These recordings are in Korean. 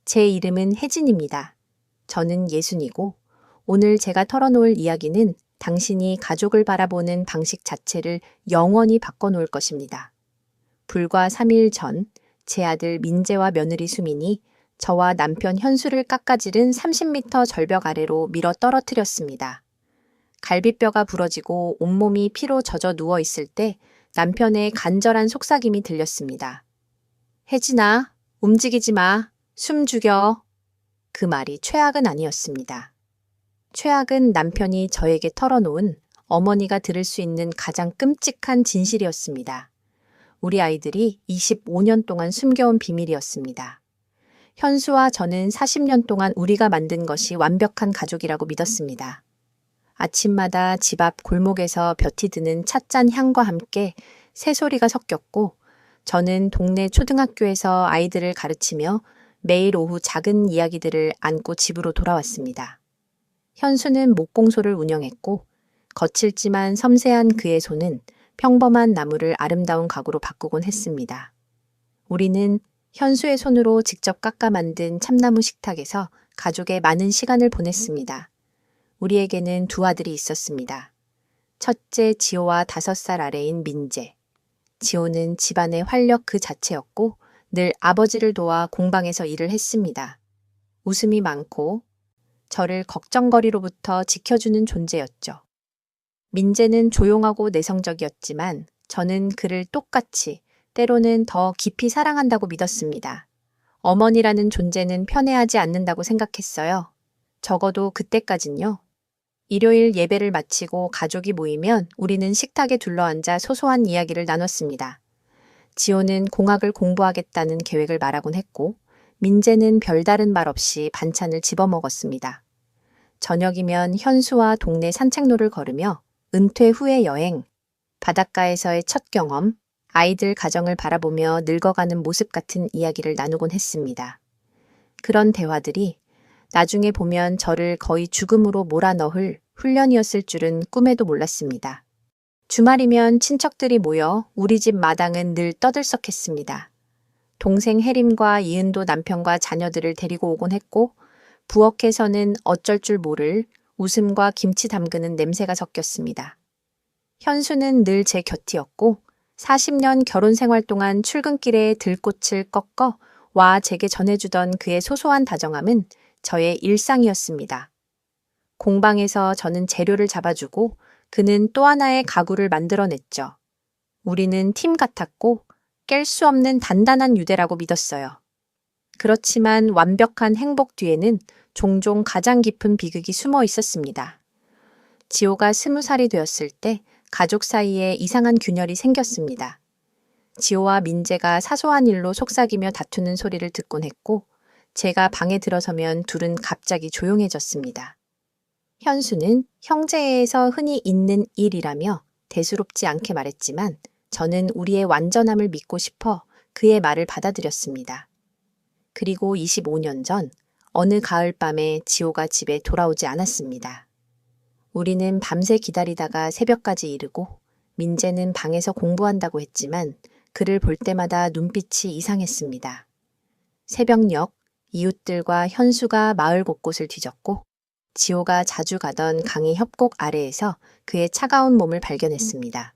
제 이름은 혜진입니다. 저는 60이고 오늘 제가 털어놓을 이야기는 당신이 가족을 바라보는 방식 자체를 영원히 바꿔놓을 것입니다. 불과 3일 전 제 아들 민재와 며느리 수민이 저와 남편 현수를 깎아지른 30m 절벽 아래로 밀어 떨어뜨렸습니다. 갈비뼈가 부러지고 온몸이 피로 젖어 누워 있을 때 남편의 간절한 속삭임이 들렸습니다. 혜진아, 움직이지 마. 숨 죽여. 그 말이 최악은 아니었습니다. 최악은 남편이 저에게 털어놓은 어머니가 들을 수 있는 가장 끔찍한 진실이었습니다. 우리 아이들이 25년 동안 숨겨온 비밀이었습니다. 현수와 저는 40년 동안 우리가 만든 것이 완벽한 가족이라고 믿었습니다. 아침마다 집 앞 골목에서 볕이 드는 찻잔 향과 함께 새소리가 섞였고 저는 동네 초등학교에서 아이들을 가르치며 매일 오후 작은 이야기들을 안고 집으로 돌아왔습니다. 현수는 목공소를 운영했고 거칠지만 섬세한 그의 손은 평범한 나무를 아름다운 가구로 바꾸곤 했습니다. 우리는 현수의 손으로 직접 깎아 만든 참나무 식탁에서 가족의 많은 시간을 보냈습니다. 우리에게는 두 아들이 있었습니다. 첫째 지호와 5살 아래인 민재. 지호는 집안의 활력 그 자체였고 늘 아버지를 도와 공방에서 일을 했습니다. 웃음이 많고 저를 걱정거리로부터 지켜주는 존재였죠. 민재는 조용하고 내성적이었지만 저는 그를 똑같이 때로는 더 깊이 사랑한다고 믿었습니다. 어머니라는 존재는 편애하지 않는다고 생각했어요. 적어도 그때까진요. 일요일 예배를 마치고 가족이 모이면 우리는 식탁에 둘러앉아 소소한 이야기를 나눴습니다. 지호는 공학을 공부하겠다는 계획을 말하곤 했고 민재는 별다른 말 없이 반찬을 집어먹었습니다. 저녁이면 현수와 동네 산책로를 걸으며 은퇴 후의 여행, 바닷가에서의 첫 경험, 아이들 가정을 바라보며 늙어가는 모습 같은 이야기를 나누곤 했습니다. 그런 대화들이 나중에 보면 저를 거의 죽음으로 몰아넣을 훈련이었을 줄은 꿈에도 몰랐습니다. 주말이면 친척들이 모여 우리 집 마당은 늘 떠들썩했습니다. 동생 혜림과 이은도 남편과 자녀들을 데리고 오곤 했고 부엌에서는 어쩔 줄 모를 웃음과 김치 담그는 냄새가 섞였습니다. 현수는 늘 제 곁이었고 40년 결혼 생활 동안 출근길에 들꽃을 꺾어 와 제게 전해주던 그의 소소한 다정함은 저의 일상이었습니다. 공방에서 저는 재료를 잡아주고 그는 또 하나의 가구를 만들어냈죠. 우리는 팀 같았고 깰 수 없는 단단한 유대라고 믿었어요. 그렇지만 완벽한 행복 뒤에는 종종 가장 깊은 비극이 숨어 있었습니다. 지호가 20살이 되었을 때 가족 사이에 이상한 균열이 생겼습니다. 지호와 민재가 사소한 일로 속삭이며 다투는 소리를 듣곤 했고 제가 방에 들어서면 둘은 갑자기 조용해졌습니다. 현수는 형제애에서 흔히 있는 일이라며 대수롭지 않게 말했지만 저는 우리의 완전함을 믿고 싶어 그의 말을 받아들였습니다. 그리고 25년 전 어느 가을밤에 지호가 집에 돌아오지 않았습니다. 우리는 밤새 기다리다가 새벽까지 이르고 민재는 방에서 공부한다고 했지만 그를 볼 때마다 눈빛이 이상했습니다. 새벽녘 이웃들과 현수가 마을 곳곳을 뒤졌고 지호가 자주 가던 강의 협곡 아래에서 그의 차가운 몸을 발견했습니다.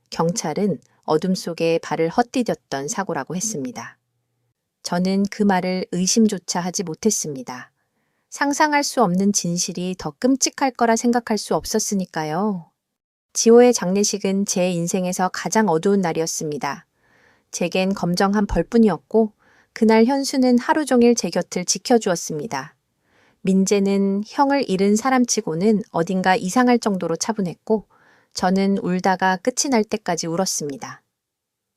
경찰은 어둠 속에 발을 헛디뎠던 사고라고 했습니다. 저는 그 말을 의심조차 하지 못했습니다. 상상할 수 없는 진실이 더 끔찍할 거라 생각할 수 없었으니까요. 지호의 장례식은 제 인생에서 가장 어두운 날이었습니다. 제겐 검정한 벌뿐이었고 그날 현수는 하루 종일 제 곁을 지켜주었습니다. 민재는 형을 잃은 사람치고는 어딘가 이상할 정도로 차분했고 저는 울다가 끝이 날 때까지 울었습니다.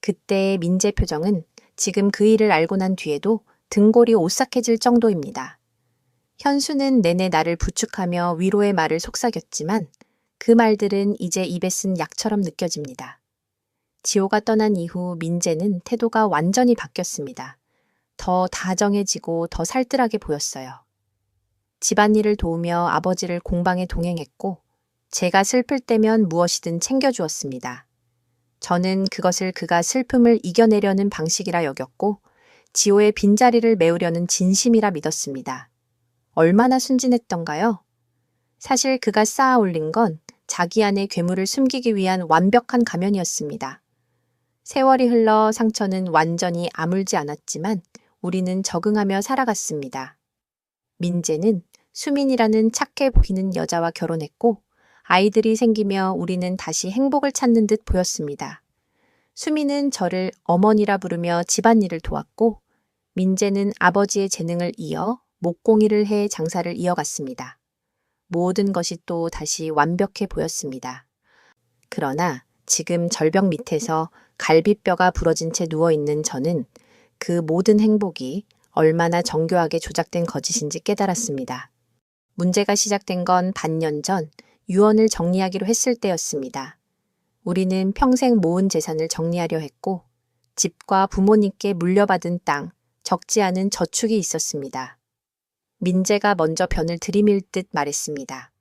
그때의 민재 표정은 지금 그 일을 알고 난 뒤에도 등골이 오싹해질 정도입니다. 현수는 내내 나를 부축하며 위로의 말을 속삭였지만 그 말들은 이제 입에 쓴 약처럼 느껴집니다. 지호가 떠난 이후 민재는 태도가 완전히 바뀌었습니다. 더 다정해지고 더 살뜰하게 보였어요. 집안일을 도우며 아버지를 공방에 동행했고 제가 슬플 때면 무엇이든 챙겨주었습니다. 저는 그것을 그가 슬픔을 이겨내려는 방식이라 여겼고 지호의 빈자리를 메우려는 진심이라 믿었습니다. 얼마나 순진했던가요? 사실 그가 쌓아 올린 건 자기 안의 괴물을 숨기기 위한 완벽한 가면이었습니다. 세월이 흘러 상처는 완전히 아물지 않았지만 우리는 적응하며 살아갔습니다. 민재는 수민이라는 착해 보이는 여자와 결혼했고 아이들이 생기며 우리는 다시 행복을 찾는 듯 보였습니다. 수민은 저를 어머니라 부르며 집안일을 도왔고 민재는 아버지의 재능을 이어 목공일을 해 장사를 이어갔습니다. 모든 것이 또 다시 완벽해 보였습니다. 그러나 지금 절벽 밑에서 갈비뼈가 부러진 채 누워있는 저는 그 모든 행복이 얼마나 정교하게 조작된 거짓인지 깨달았습니다. 문제가 시작된 건 반년 전 유언을 정리하기로 했을 때였습니다. 우리는 평생 모은 재산을 정리하려 했고 집과 부모님께 물려받은 땅, 적지 않은 저축이 있었습니다. 민재가 먼저 변을 들이밀 듯 말했습니다.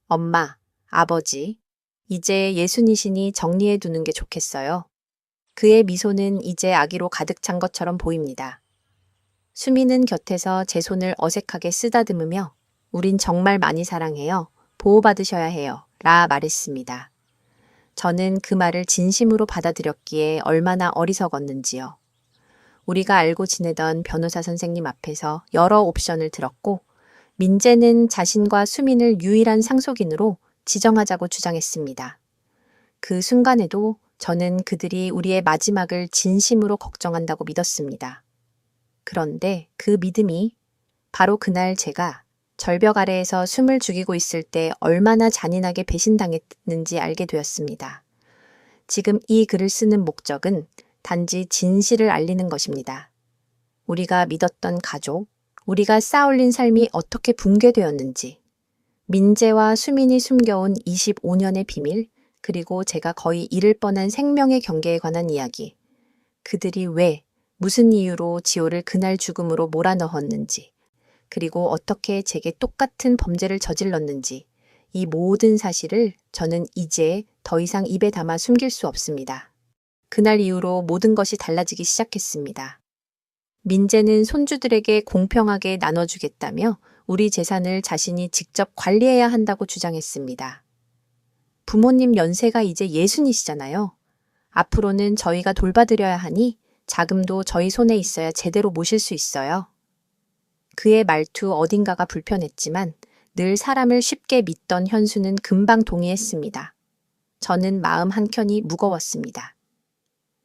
엄마, 아버지, 이제 예순이시니 정리해 두는 게 좋겠어요. 그의 미소는 이제 아기로 가득 찬 것처럼 보입니다. 수미는 곁에서 제 손을 어색하게 쓰다듬으며 우린 정말 많이 사랑해요. 보호받으셔야 해요. 라 말했습니다. 저는 그 말을 진심으로 받아들였기에 얼마나 어리석었는지요. 우리가 알고 지내던 변호사 선생님 앞에서 여러 옵션을 들었고 민재는 자신과 수민을 유일한 상속인으로 지정하자고 주장했습니다. 그 순간에도 저는 그들이 우리의 마지막을 진심으로 걱정한다고 믿었습니다. 그런데 그 믿음이 바로 그날 제가 절벽 아래에서 숨을 죽이고 있을 때 얼마나 잔인하게 배신당했는지 알게 되었습니다. 지금 이 글을 쓰는 목적은 단지 진실을 알리는 것입니다. 우리가 믿었던 가족, 우리가 쌓아올린 삶이 어떻게 붕괴되었는지, 민재와 수민이 숨겨온 25년의 비밀, 그리고 제가 거의 잃을 뻔한 생명의 경계에 관한 이야기, 그들이 왜, 무슨 이유로 지호를 그날 죽음으로 몰아넣었는지, 그리고 어떻게 제게 똑같은 범죄를 저질렀는지, 이 모든 사실을 저는 이제 더 이상 입에 담아 숨길 수 없습니다. 그날 이후로 모든 것이 달라지기 시작했습니다. 민재는 손주들에게 공평하게 나눠주겠다며 우리 재산을 자신이 직접 관리해야 한다고 주장했습니다. 부모님 연세가 이제 60이시잖아요. 앞으로는 저희가 돌봐드려야 하니 자금도 저희 손에 있어야 제대로 모실 수 있어요. 그의 말투 어딘가가 불편했지만 늘 사람을 쉽게 믿던 현수는 금방 동의했습니다. 저는 마음 한켠이 무거웠습니다.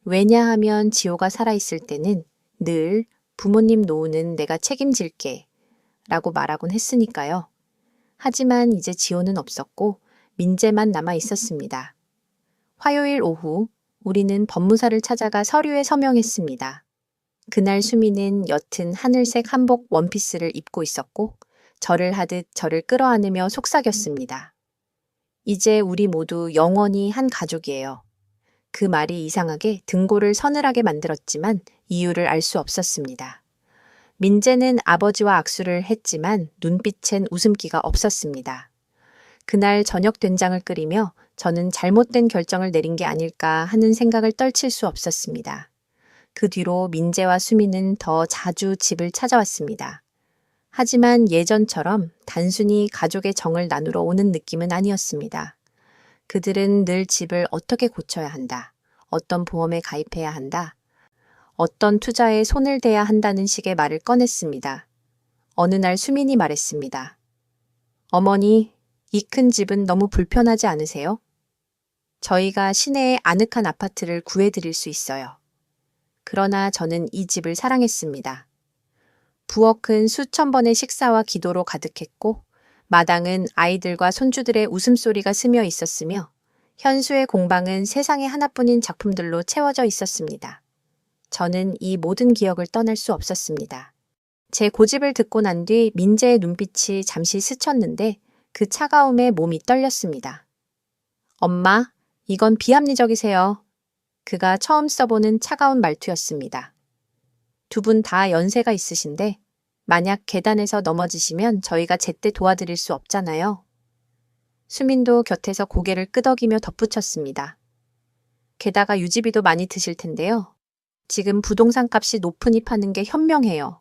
왜냐하면 지호가 살아있을 때는 늘 부모님 노후는 내가 책임질게 라고 말하곤 했으니까요. 하지만 이제 지호는 없었고 민재만 남아 있었습니다. 화요일 오후 우리는 법무사를 찾아가 서류에 서명했습니다. 그날 수미는 옅은 하늘색 한복 원피스를 입고 있었고 절을 하듯 저를 끌어안으며 속삭였습니다. 이제 우리 모두 영원히 한 가족이에요. 그 말이 이상하게 등골을 서늘하게 만들었지만 이유를 알 수 없었습니다. 민재는 아버지와 악수를 했지만 눈빛엔 웃음기가 없었습니다. 그날 저녁 된장을 끓이며 저는 잘못된 결정을 내린 게 아닐까 하는 생각을 떨칠 수 없었습니다. 그 뒤로 민재와 수미는 더 자주 집을 찾아왔습니다. 하지만 예전처럼 단순히 가족의 정을 나누러 오는 느낌은 아니었습니다. 그들은 늘 집을 어떻게 고쳐야 한다, 어떤 보험에 가입해야 한다, 어떤 투자에 손을 대야 한다는 식의 말을 꺼냈습니다. 어느 날 수민이 말했습니다. 어머니, 이 큰 집은 너무 불편하지 않으세요? 저희가 시내에 아늑한 아파트를 구해드릴 수 있어요. 그러나 저는 이 집을 사랑했습니다. 부엌은 수천 번의 식사와 기도로 가득했고 마당은 아이들과 손주들의 웃음소리가 스며 있었으며 현수의 공방은 세상에 하나뿐인 작품들로 채워져 있었습니다. 저는 이 모든 기억을 떠날 수 없었습니다. 제 고집을 듣고 난 뒤 민재의 눈빛이 잠시 스쳤는데 그 차가움에 몸이 떨렸습니다. 엄마, 이건 비합리적이세요. 그가 처음 써보는 차가운 말투였습니다. 두 분 다 연세가 있으신데 만약 계단에서 넘어지시면 저희가 제때 도와드릴 수 없잖아요. 수민도 곁에서 고개를 끄덕이며 덧붙였습니다. 게다가 유지비도 많이 드실 텐데요. 지금 부동산 값이 높으니 파는 게 현명해요.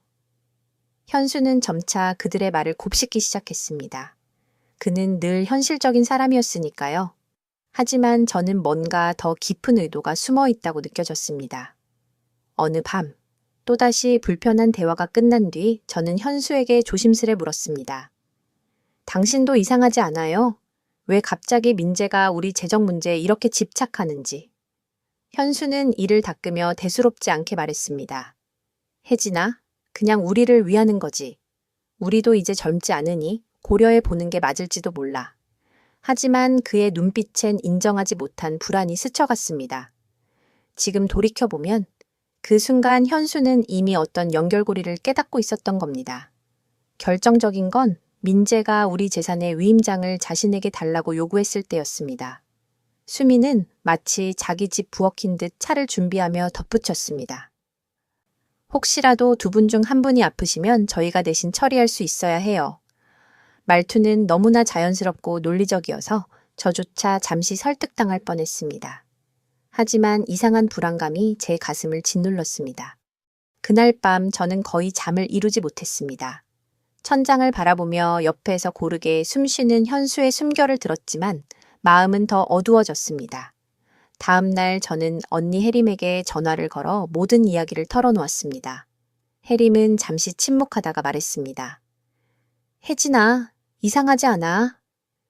현수는 점차 그들의 말을 곱씹기 시작했습니다. 그는 늘 현실적인 사람이었으니까요. 하지만 저는 뭔가 더 깊은 의도가 숨어 있다고 느껴졌습니다. 어느 밤, 또다시 불편한 대화가 끝난 뒤 저는 현수에게 조심스레 물었습니다. 당신도 이상하지 않아요? 왜 갑자기 민재가 우리 재정 문제에 이렇게 집착하는지. 현수는 이를 닦으며 대수롭지 않게 말했습니다. 혜진아, 그냥 우리를 위하는 거지. 우리도 이제 젊지 않으니 고려해 보는 게 맞을지도 몰라. 하지만 그의 눈빛엔 인정하지 못한 불안이 스쳐갔습니다. 지금 돌이켜보면 그 순간 현수는 이미 어떤 연결고리를 깨닫고 있었던 겁니다. 결정적인 건 민재가 우리 재산의 위임장을 자신에게 달라고 요구했을 때였습니다. 수미는 마치 자기 집 부엌인 듯 차를 준비하며 덧붙였습니다. 혹시라도 두 분 중 한 분이 아프시면 저희가 대신 처리할 수 있어야 해요. 말투는 너무나 자연스럽고 논리적이어서 저조차 잠시 설득당할 뻔했습니다. 하지만 이상한 불안감이 제 가슴을 짓눌렀습니다. 그날 밤 저는 거의 잠을 이루지 못했습니다. 천장을 바라보며 옆에서 고르게 숨쉬는 현수의 숨결을 들었지만 마음은 더 어두워졌습니다. 다음 날 저는 언니 혜림에게 전화를 걸어 모든 이야기를 털어놓았습니다. 혜림은 잠시 침묵하다가 말했습니다. 혜진아, 이상하지 않아?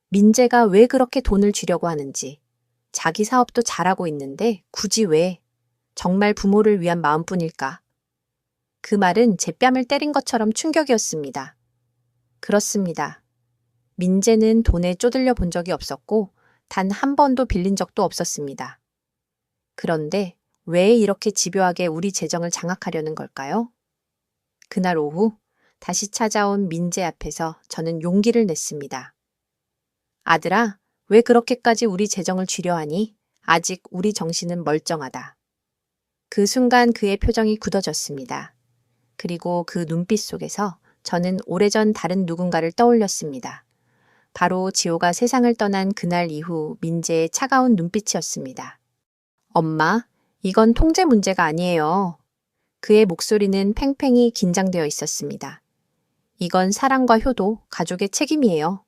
민재가 왜 그렇게 돈을 쥐려고 하는지. 자기 사업도 잘하고 있는데 굳이 왜? 정말 부모를 위한 마음뿐일까? 그 말은 제 뺨을 때린 것처럼 충격이었습니다. 그렇습니다. 민재는 돈에 쪼들려 본 적이 없었고 단 한 번도 빌린 적도 없었습니다. 그런데 왜 이렇게 집요하게 우리 재정을 장악하려는 걸까요? 그날 오후 다시 찾아온 민재 앞에서 저는 용기를 냈습니다. 아들아, 왜 그렇게까지 우리 재정을 쥐려 하니? 아직 우리 정신은 멀쩡하다. 그 순간 그의 표정이 굳어졌습니다. 그리고 그 눈빛 속에서 저는 오래전 다른 누군가를 떠올렸습니다. 바로 지호가 세상을 떠난 그날 이후 민재의 차가운 눈빛이었습니다. 엄마, 이건 통제 문제가 아니에요. 그의 목소리는 팽팽히 긴장되어 있었습니다. 이건 사랑과 효도, 가족의 책임이에요.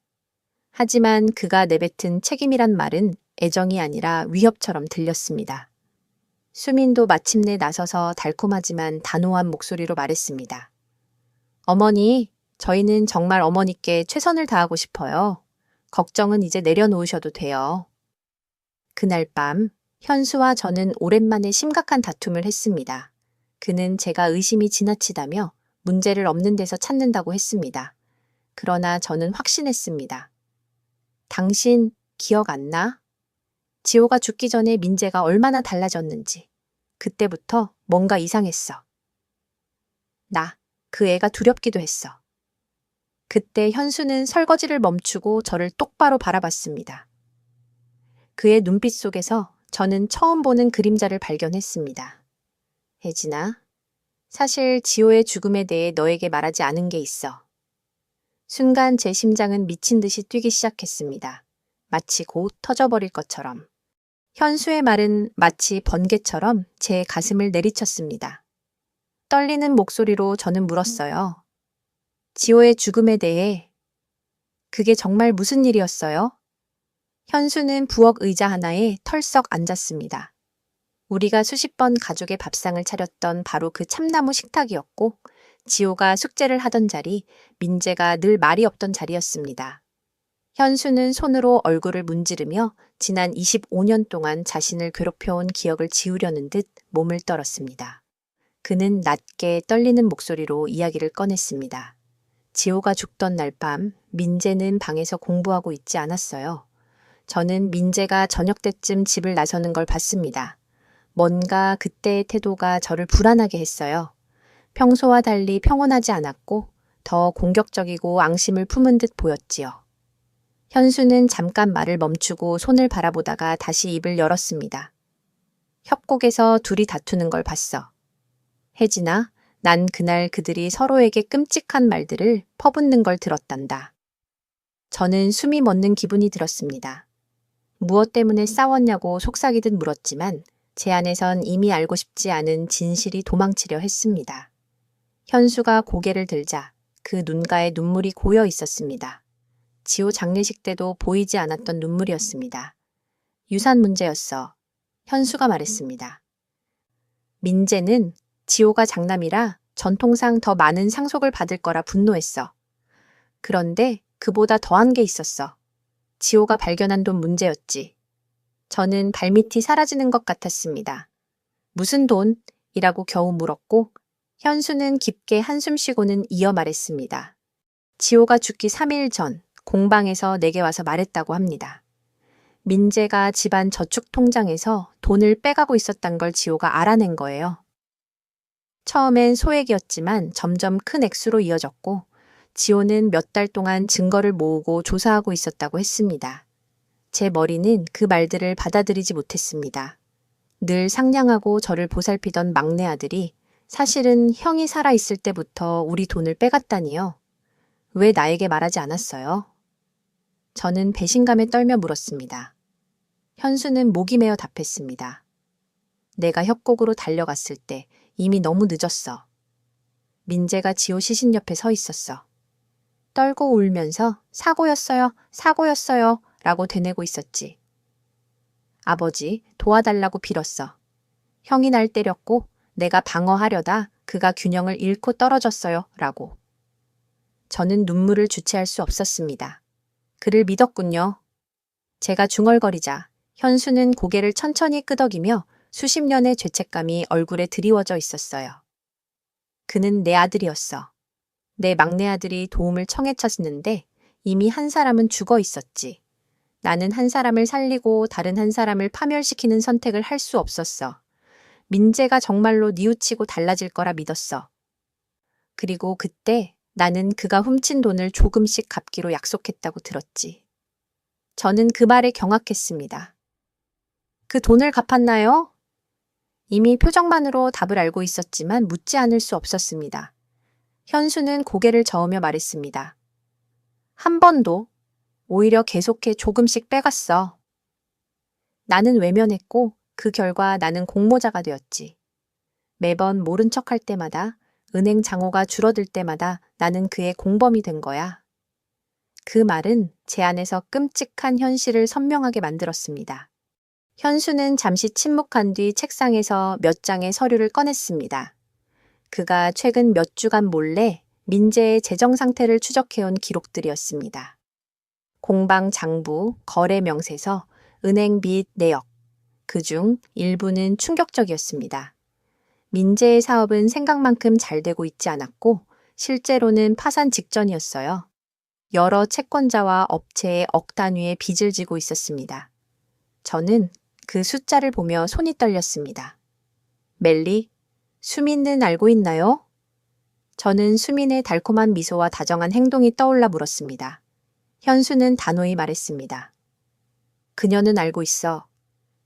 하지만 그가 내뱉은 책임이란 말은 애정이 아니라 위협처럼 들렸습니다. 수민도 마침내 나서서 달콤하지만 단호한 목소리로 말했습니다. 어머니, 저희는 정말 어머니께 최선을 다하고 싶어요. 걱정은 이제 내려놓으셔도 돼요. 그날 밤, 현수와 저는 오랜만에 심각한 다툼을 했습니다. 그는 제가 의심이 지나치다며 문제를 없는 데서 찾는다고 했습니다. 그러나 저는 확신했습니다. 당신 기억 안 나? 지호가 죽기 전에 민재가 얼마나 달라졌는지. 그때부터 뭔가 이상했어. 그 애가 두렵기도 했어. 그때 현수는 설거지를 멈추고 저를 똑바로 바라봤습니다. 그의 눈빛 속에서 저는 처음 보는 그림자를 발견했습니다. 혜진아, 사실 지호의 죽음에 대해 너에게 말하지 않은 게 있어. 순간 제 심장은 미친 듯이 뛰기 시작했습니다. 마치 곧 터져버릴 것처럼. 현수의 말은 마치 번개처럼 제 가슴을 내리쳤습니다. 떨리는 목소리로 저는 물었어요. 지호의 죽음에 대해 그게 정말 무슨 일이었어요? 현수는 부엌 의자 하나에 털썩 앉았습니다. 우리가 수십 번 가족의 밥상을 차렸던 바로 그 참나무 식탁이었고 지호가 숙제를 하던 자리, 민재가 늘 말이 없던 자리였습니다. 현수는 손으로 얼굴을 문지르며 지난 25년 동안 자신을 괴롭혀온 기억을 지우려는 듯 몸을 떨었습니다. 그는 낮게 떨리는 목소리로 이야기를 꺼냈습니다. 지호가 죽던 날 밤 민재는 방에서 공부하고 있지 않았어요. 저는 민재가 저녁 때쯤 집을 나서는 걸 봤습니다. 뭔가 그때의 태도가 저를 불안하게 했어요. 평소와 달리 평온하지 않았고 더 공격적이고 앙심을 품은 듯 보였지요. 현수는 잠깐 말을 멈추고 손을 바라보다가 다시 입을 열었습니다. 협곡에서 둘이 다투는 걸 봤어. 혜진아, 난 그날 그들이 서로에게 끔찍한 말들을 퍼붓는 걸 들었단다. 저는 숨이 멎는 기분이 들었습니다. 무엇 때문에 싸웠냐고 속삭이듯 물었지만 제 안에선 이미 알고 싶지 않은 진실이 도망치려 했습니다. 현수가 고개를 들자 그 눈가에 눈물이 고여 있었습니다. 지호 장례식 때도 보이지 않았던 눈물이었습니다. 유산 문제였어. 현수가 말했습니다. 민재는 지호가 장남이라 전통상 더 많은 상속을 받을 거라 분노했어. 그런데 그보다 더한 게 있었어. 지호가 발견한 돈 문제였지. 저는 발밑이 사라지는 것 같았습니다. 무슨 돈? 이라고 겨우 물었고 현수는 깊게 한숨 쉬고는 이어 말했습니다. 지호가 죽기 3일 전 공방에서 내게 와서 말했다고 합니다. 민재가 집안 저축 통장에서 돈을 빼가고 있었단 걸 지호가 알아낸 거예요. 처음엔 소액이었지만 점점 큰 액수로 이어졌고 지호는 몇 달 동안 증거를 모으고 조사하고 있었다고 했습니다. 제 머리는 그 말들을 받아들이지 못했습니다. 늘 상냥하고 저를 보살피던 막내 아들이 사실은 형이 살아있을 때부터 우리 돈을 빼갔다니요. 왜 나에게 말하지 않았어요? 저는 배신감에 떨며 물었습니다. 현수는 목이 메어 답했습니다. 내가 협곡으로 달려갔을 때 이미 너무 늦었어. 민재가 지호 시신 옆에 서 있었어. 떨고 울면서 사고였어요, 사고였어요 라고 되뇌고 있었지. 아버지, 도와달라고 빌었어. 형이 날 때렸고 내가 방어하려다 그가 균형을 잃고 떨어졌어요 라고. 저는 눈물을 주체할 수 없었습니다. 그를 믿었군요. 제가 중얼거리자 현수는 고개를 천천히 끄덕이며 수십 년의 죄책감이 얼굴에 드리워져 있었어요. 그는 내 아들이었어. 내 막내 아들이 도움을 청해 쳤는데 이미 한 사람은 죽어 있었지. 나는 한 사람을 살리고 다른 한 사람을 파멸시키는 선택을 할 수 없었어. 민재가 정말로 뉘우치고 달라질 거라 믿었어. 그리고 그때 나는 그가 훔친 돈을 조금씩 갚기로 약속했다고 들었지. 저는 그 말에 경악했습니다. 그 돈을 갚았나요? 이미 표정만으로 답을 알고 있었지만 묻지 않을 수 없었습니다. 현수는 고개를 저으며 말했습니다. 한 번도, 오히려 계속해 조금씩 빼갔어. 나는 외면했고 그 결과 나는 공모자가 되었지. 매번 모른 척할 때마다 은행 잔고가 줄어들 때마다 나는 그의 공범이 된 거야. 그 말은 제 안에서 끔찍한 현실을 선명하게 만들었습니다. 현수는 잠시 침묵한 뒤 책상에서 몇 장의 서류를 꺼냈습니다. 그가 최근 몇 주간 몰래 민재의 재정 상태를 추적해온 기록들이었습니다. 공방 장부, 거래 명세서, 은행 빚 내역. 그중 일부는 충격적이었습니다. 민재의 사업은 생각만큼 잘 되고 있지 않았고 실제로는 파산 직전이었어요. 여러 채권자와 업체에 억 단위의 빚을 지고 있었습니다. 저는 그 숫자를 보며 손이 떨렸습니다. 멜리, 수민은 알고 있나요? 저는 수민의 달콤한 미소와 다정한 행동이 떠올라 물었습니다. 현수는 단호히 말했습니다. 그녀는 알고 있어.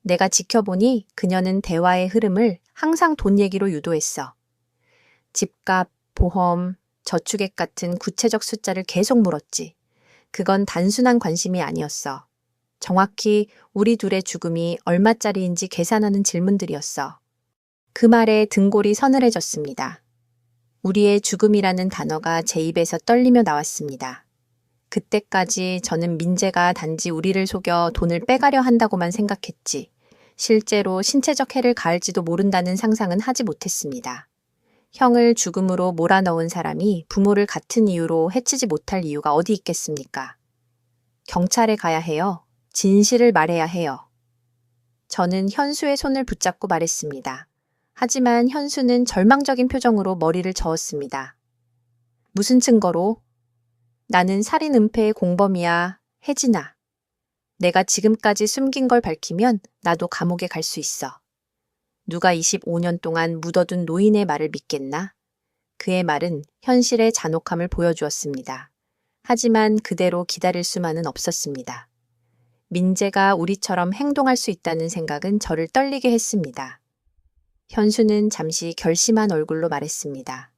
내가 지켜보니 그녀는 대화의 흐름을 항상 돈 얘기로 유도했어. 집값, 보험, 저축액 같은 구체적 숫자를 계속 물었지. 그건 단순한 관심이 아니었어. 정확히 우리 둘의 죽음이 얼마짜리인지 계산하는 질문들이었어. 그 말에 등골이 서늘해졌습니다. 우리의 죽음이라는 단어가 제 입에서 떨리며 나왔습니다. 그때까지 저는 민재가 단지 우리를 속여 돈을 빼가려 한다고만 생각했지. 실제로 신체적 해를 가할지도 모른다는 상상은 하지 못했습니다. 형을 죽음으로 몰아넣은 사람이 부모를 같은 이유로 해치지 못할 이유가 어디 있겠습니까? 경찰에 가야 해요. 진실을 말해야 해요. 저는 현수의 손을 붙잡고 말했습니다. 하지만 현수는 절망적인 표정으로 머리를 저었습니다. 무슨 증거로? 나는 살인 은폐의 공범이야, 혜진아. 내가 지금까지 숨긴 걸 밝히면 나도 감옥에 갈 수 있어. 누가 25년 동안 묻어둔 노인의 말을 믿겠나? 그의 말은 현실의 잔혹함을 보여주었습니다. 하지만 그대로 기다릴 수만은 없었습니다. 민재가 우리처럼 행동할 수 있다는 생각은 저를 떨리게 했습니다. 현수는 잠시 결심한 얼굴로 말했습니다.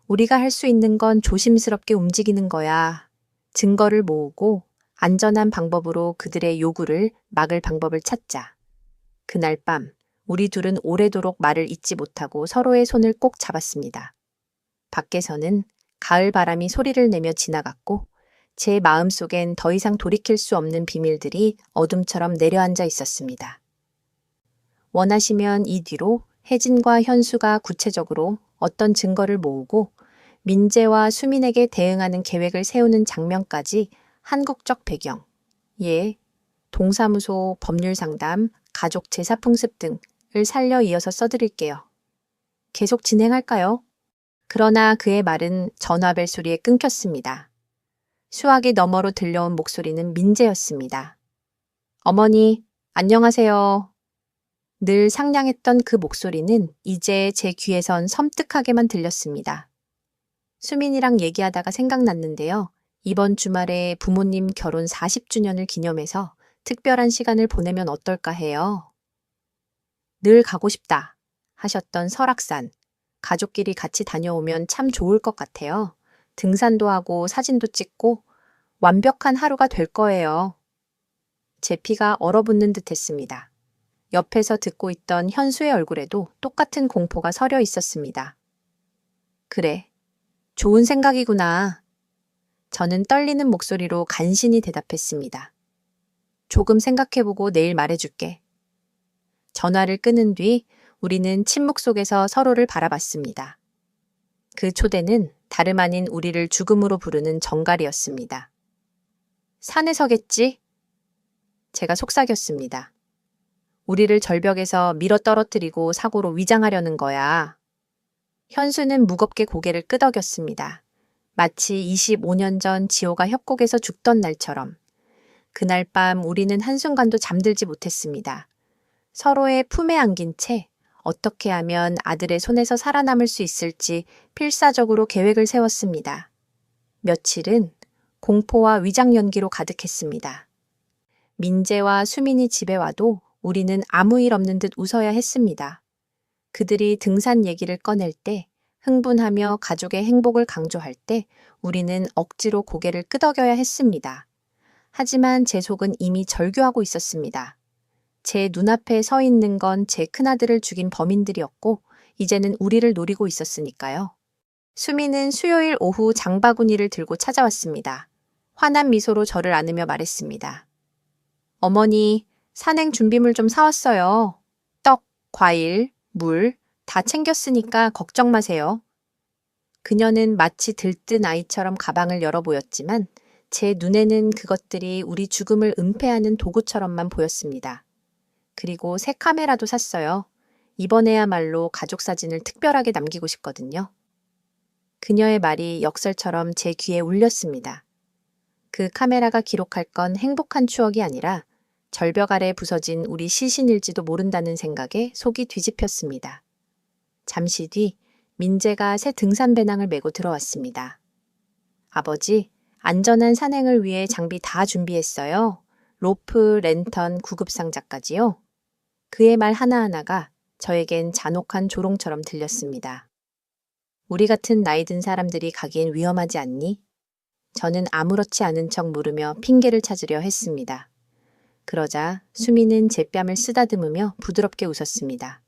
우리가 할 수 있는 건 조심스럽게 움직이는 거야. 증거를 모으고 안전한 방법으로 그들의 요구를 막을 방법을 찾자. 그날 밤 우리 둘은 오래도록 말을 잇지 못하고 서로의 손을 꼭 잡았습니다. 밖에서는 가을 바람이 소리를 내며 지나갔고 제 마음속엔 더 이상 돌이킬 수 없는 비밀들이 어둠처럼 내려앉아 있었습니다. 원하시면 이 뒤로 혜진과 현수가 구체적으로 어떤 증거를 모으고 민재와 수민에게 대응하는 계획을 세우는 장면까지 한국적 배경, 예, 동사무소, 법률상담, 가족 제사풍습 등을 살려 이어서 써드릴게요. 계속 진행할까요? 그러나 그의 말은 전화벨 소리에 끊겼습니다. 수화기 너머로 들려온 목소리는 민재였습니다. 어머니, 안녕하세요. 늘 상냥했던 그 목소리는 이제 제 귀에선 섬뜩하게만 들렸습니다. 수민이랑 얘기하다가 생각났는데요. 이번 주말에 부모님 결혼 40주년을 기념해서 특별한 시간을 보내면 어떨까 해요. 늘 가고 싶다 하셨던 설악산. 가족끼리 같이 다녀오면 참 좋을 것 같아요. 등산도 하고 사진도 찍고 완벽한 하루가 될 거예요. 제 피가 얼어붙는 듯 했습니다. 옆에서 듣고 있던 현수의 얼굴에도 똑같은 공포가 서려 있었습니다. 그래, 좋은 생각이구나. 저는 떨리는 목소리로 간신히 대답했습니다. 조금 생각해보고 내일 말해줄게. 전화를 끊은 뒤 우리는 침묵 속에서 서로를 바라봤습니다. 그 초대는 다름 아닌 우리를 죽음으로 부르는 정갈이었습니다. 산에서겠지? 제가 속삭였습니다. 우리를 절벽에서 밀어 떨어뜨리고 사고로 위장하려는 거야. 현수는 무겁게 고개를 끄덕였습니다. 마치 25년 전 지호가 협곡에서 죽던 날처럼. 그날 밤 우리는 한순간도 잠들지 못했습니다. 서로의 품에 안긴 채 어떻게 하면 아들의 손에서 살아남을 수 있을지 필사적으로 계획을 세웠습니다. 며칠은 공포와 위장 연기로 가득했습니다. 민재와 수민이 집에 와도 우리는 아무 일 없는 듯 웃어야 했습니다. 그들이 등산 얘기를 꺼낼 때, 흥분하며 가족의 행복을 강조할 때 우리는 억지로 고개를 끄덕여야 했습니다. 하지만 제 속은 이미 절규하고 있었습니다. 제 눈앞에 서 있는 건 제 큰아들을 죽인 범인들이었고 이제는 우리를 노리고 있었으니까요. 수미는 수요일 오후 장바구니를 들고 찾아왔습니다. 환한 미소로 저를 안으며 말했습니다. 어머니, 산행 준비물 좀 사왔어요. 떡, 과일, 물 다 챙겼으니까 걱정 마세요. 그녀는 마치 들뜬 아이처럼 가방을 열어 보였지만 제 눈에는 그것들이 우리 죽음을 은폐하는 도구처럼만 보였습니다. 그리고 새 카메라도 샀어요. 이번에야말로 가족 사진을 특별하게 남기고 싶거든요. 그녀의 말이 역설처럼 제 귀에 울렸습니다. 그 카메라가 기록할 건 행복한 추억이 아니라 절벽 아래 부서진 우리 시신일지도 모른다는 생각에 속이 뒤집혔습니다. 잠시 뒤 민재가 새 등산 배낭을 메고 들어왔습니다. 아버지, 안전한 산행을 위해 장비 다 준비했어요. 로프, 랜턴, 구급상자까지요. 그의 말 하나하나가 저에겐 잔혹한 조롱처럼 들렸습니다. 우리 같은 나이 든 사람들이 가기엔 위험하지 않니? 저는 아무렇지 않은 척 물으며 핑계를 찾으려 했습니다. 그러자 수미는 제 뺨을 쓰다듬으며 부드럽게 웃었습니다.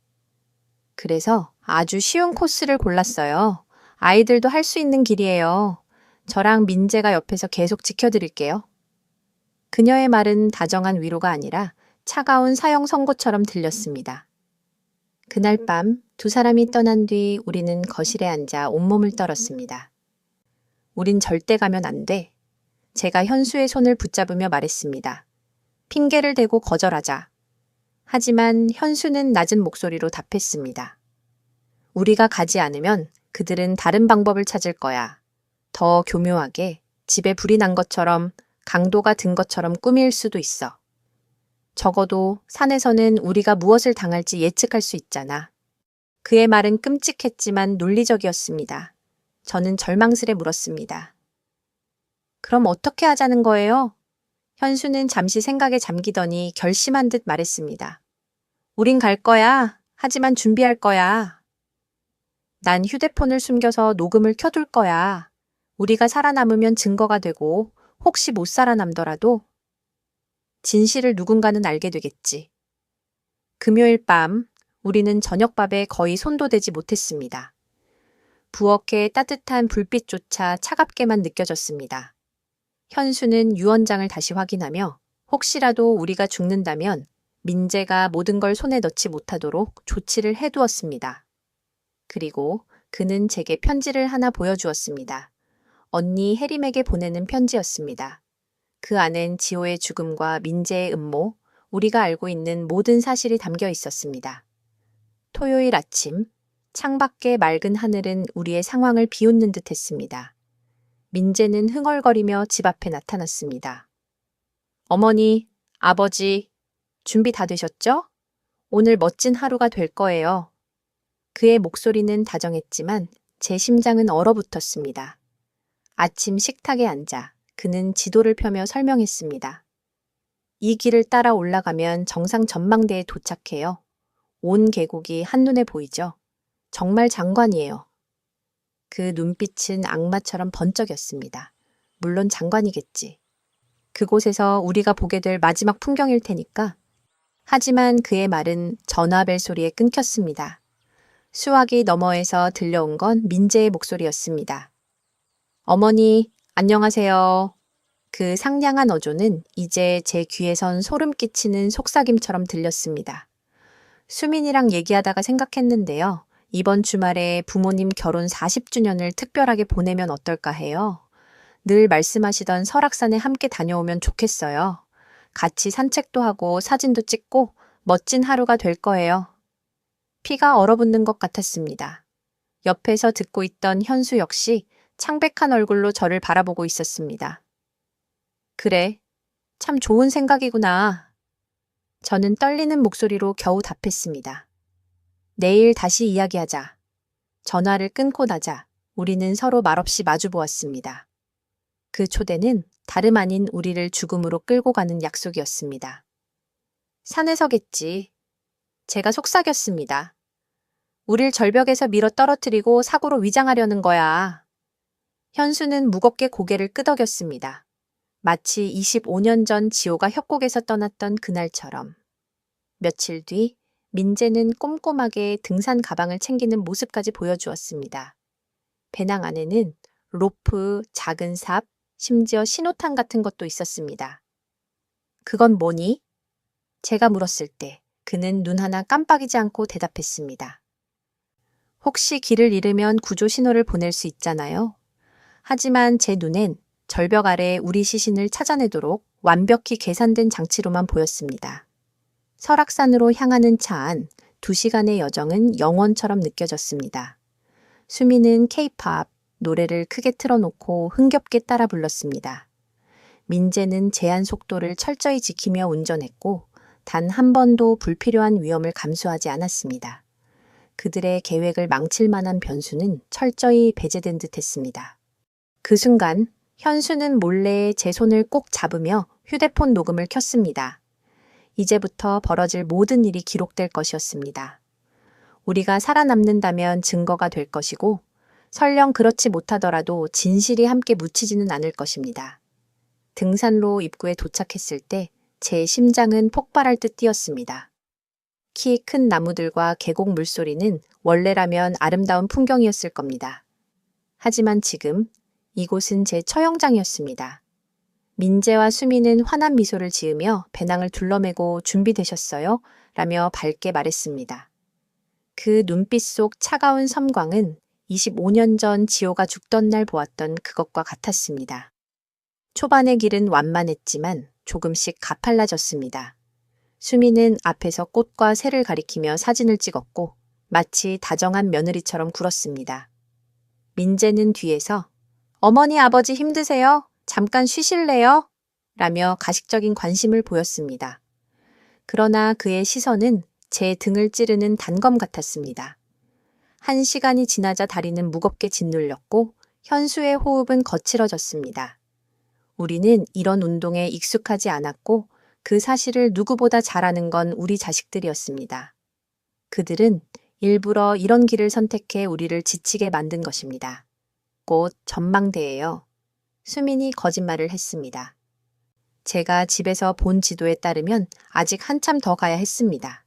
그래서 아주 쉬운 코스를 골랐어요. 아이들도 할 수 있는 길이에요. 저랑 민재가 옆에서 계속 지켜드릴게요. 그녀의 말은 다정한 위로가 아니라 차가운 사형 선고처럼 들렸습니다. 그날 밤 두 사람이 떠난 뒤 우리는 거실에 앉아 온몸을 떨었습니다. 우린 절대 가면 안 돼. 제가 현수의 손을 붙잡으며 말했습니다. 핑계를 대고 거절하자. 하지만 현수는 낮은 목소리로 답했습니다. 우리가 가지 않으면 그들은 다른 방법을 찾을 거야. 더 교묘하게 집에 불이 난 것처럼 강도가 든 것처럼 꾸밀 수도 있어. 적어도 산에서는 우리가 무엇을 당할지 예측할 수 있잖아. 그의 말은 끔찍했지만 논리적이었습니다. 저는 절망스레 물었습니다. 그럼 어떻게 하자는 거예요? 현수는 잠시 생각에 잠기더니 결심한 듯 말했습니다. 우린 갈 거야. 하지만 준비할 거야. 난 휴대폰을 숨겨서 녹음을 켜둘 거야. 우리가 살아남으면 증거가 되고 혹시 못 살아남더라도 진실을 누군가는 알게 되겠지. 금요일 밤 우리는 저녁밥에 거의 손도 대지 못했습니다. 부엌의 따뜻한 불빛조차 차갑게만 느껴졌습니다. 현수는 유언장을 다시 확인하며 혹시라도 우리가 죽는다면 민재가 모든 걸 손에 넣지 못하도록 조치를 해두었습니다. 그리고 그는 제게 편지를 하나 보여주었습니다. 언니 혜림에게 보내는 편지였습니다. 그 안엔 지호의 죽음과 민재의 음모, 우리가 알고 있는 모든 사실이 담겨 있었습니다. 토요일 아침, 창밖의 맑은 하늘은 우리의 상황을 비웃는 듯 했습니다. 민재는 흥얼거리며 집 앞에 나타났습니다. 어머니, 아버지, 준비 다 되셨죠? 오늘 멋진 하루가 될 거예요. 그의 목소리는 다정했지만 제 심장은 얼어붙었습니다. 아침 식탁에 앉아 그는 지도를 펴며 설명했습니다. 이 길을 따라 올라가면 정상 전망대에 도착해요. 온 계곡이 한눈에 보이죠? 정말 장관이에요. 그 눈빛은 악마처럼 번쩍였습니다. 물론 장관이겠지. 그곳에서 우리가 보게 될 마지막 풍경일 테니까. 하지만 그의 말은 전화벨 소리에 끊겼습니다. 수화기 너머에서 들려온 건 민재의 목소리였습니다. 어머니, 안녕하세요. 그 상냥한 어조는 이제 제 귀에선 소름 끼치는 속삭임처럼 들렸습니다. 수민이랑 얘기하다가 생각했는데요. 이번 주말에 부모님 결혼 40주년을 특별하게 보내면 어떨까 해요. 늘 말씀하시던 설악산에 함께 다녀오면 좋겠어요. 같이 산책도 하고 사진도 찍고 멋진 하루가 될 거예요. 피가 얼어붙는 것 같았습니다. 옆에서 듣고 있던 현수 역시 창백한 얼굴로 저를 바라보고 있었습니다. 그래, 참 좋은 생각이구나. 저는 떨리는 목소리로 겨우 답했습니다. 내일 다시 이야기하자. 전화를 끊고 나자 우리는 서로 말없이 마주보았습니다. 그 초대는 다름 아닌 우리를 죽음으로 끌고 가는 약속이었습니다. 산에서겠지. 제가 속삭였습니다. 우릴 절벽에서 밀어 떨어뜨리고 사고로 위장하려는 거야. 현수는 무겁게 고개를 끄덕였습니다. 마치 25년 전 지호가 협곡에서 떠났던 그날처럼. 며칠 뒤 민재는 꼼꼼하게 등산 가방을 챙기는 모습까지 보여주었습니다. 배낭 안에는 로프, 작은 삽, 심지어 신호탄 같은 것도 있었습니다. 그건 뭐니? 제가 물었을 때 그는 눈 하나 깜빡이지 않고 대답했습니다. 혹시 길을 잃으면 구조 신호를 보낼 수 있잖아요. 하지만 제 눈엔 절벽 아래 우리 시신을 찾아내도록 완벽히 계산된 장치로만 보였습니다. 설악산으로 향하는 차 안 2시간의 여정은 영원처럼 느껴졌습니다. 수미는 케이팝 노래를 크게 틀어놓고 흥겹게 따라 불렀습니다. 민재는 제한 속도를 철저히 지키며 운전했고 단 한 번도 불필요한 위험을 감수하지 않았습니다. 그들의 계획을 망칠 만한 변수는 철저히 배제된 듯 했습니다. 그 순간 현수는 몰래 제 손을 꼭 잡으며 휴대폰 녹음을 켰습니다. 이제부터 벌어질 모든 일이 기록될 것이었습니다. 우리가 살아남는다면 증거가 될 것이고 설령 그렇지 못하더라도 진실이 함께 묻히지는 않을 것입니다. 등산로 입구에 도착했을 때 제 심장은 폭발할 듯 뛰었습니다. 키 큰 나무들과 계곡 물소리는 원래라면 아름다운 풍경이었을 겁니다. 하지만 지금 이곳은 제 처형장이었습니다. 민재와 수미는 환한 미소를 지으며 배낭을 둘러매고 준비되셨어요? 라며 밝게 말했습니다. 그 눈빛 속 차가운 섬광은 25년 전 지호가 죽던 날 보았던 그것과 같았습니다. 초반의 길은 완만했지만 조금씩 가팔라졌습니다. 수미는 앞에서 꽃과 새를 가리키며 사진을 찍었고 마치 다정한 며느리처럼 굴었습니다. 민재는 뒤에서 어머니 아버지 힘드세요? 잠깐 쉬실래요? 라며 가식적인 관심을 보였습니다. 그러나 그의 시선은 제 등을 찌르는 단검 같았습니다. 1시간이 지나자 다리는 무겁게 짓눌렸고 현수의 호흡은 거칠어졌습니다. 우리는 이런 운동에 익숙하지 않았고 그 사실을 누구보다 잘 아는 건 우리 자식들이었습니다. 그들은 일부러 이런 길을 선택해 우리를 지치게 만든 것입니다. 곧 전망대예요. 수민이 거짓말을 했습니다. 제가 집에서 본 지도에 따르면 아직 한참 더 가야 했습니다.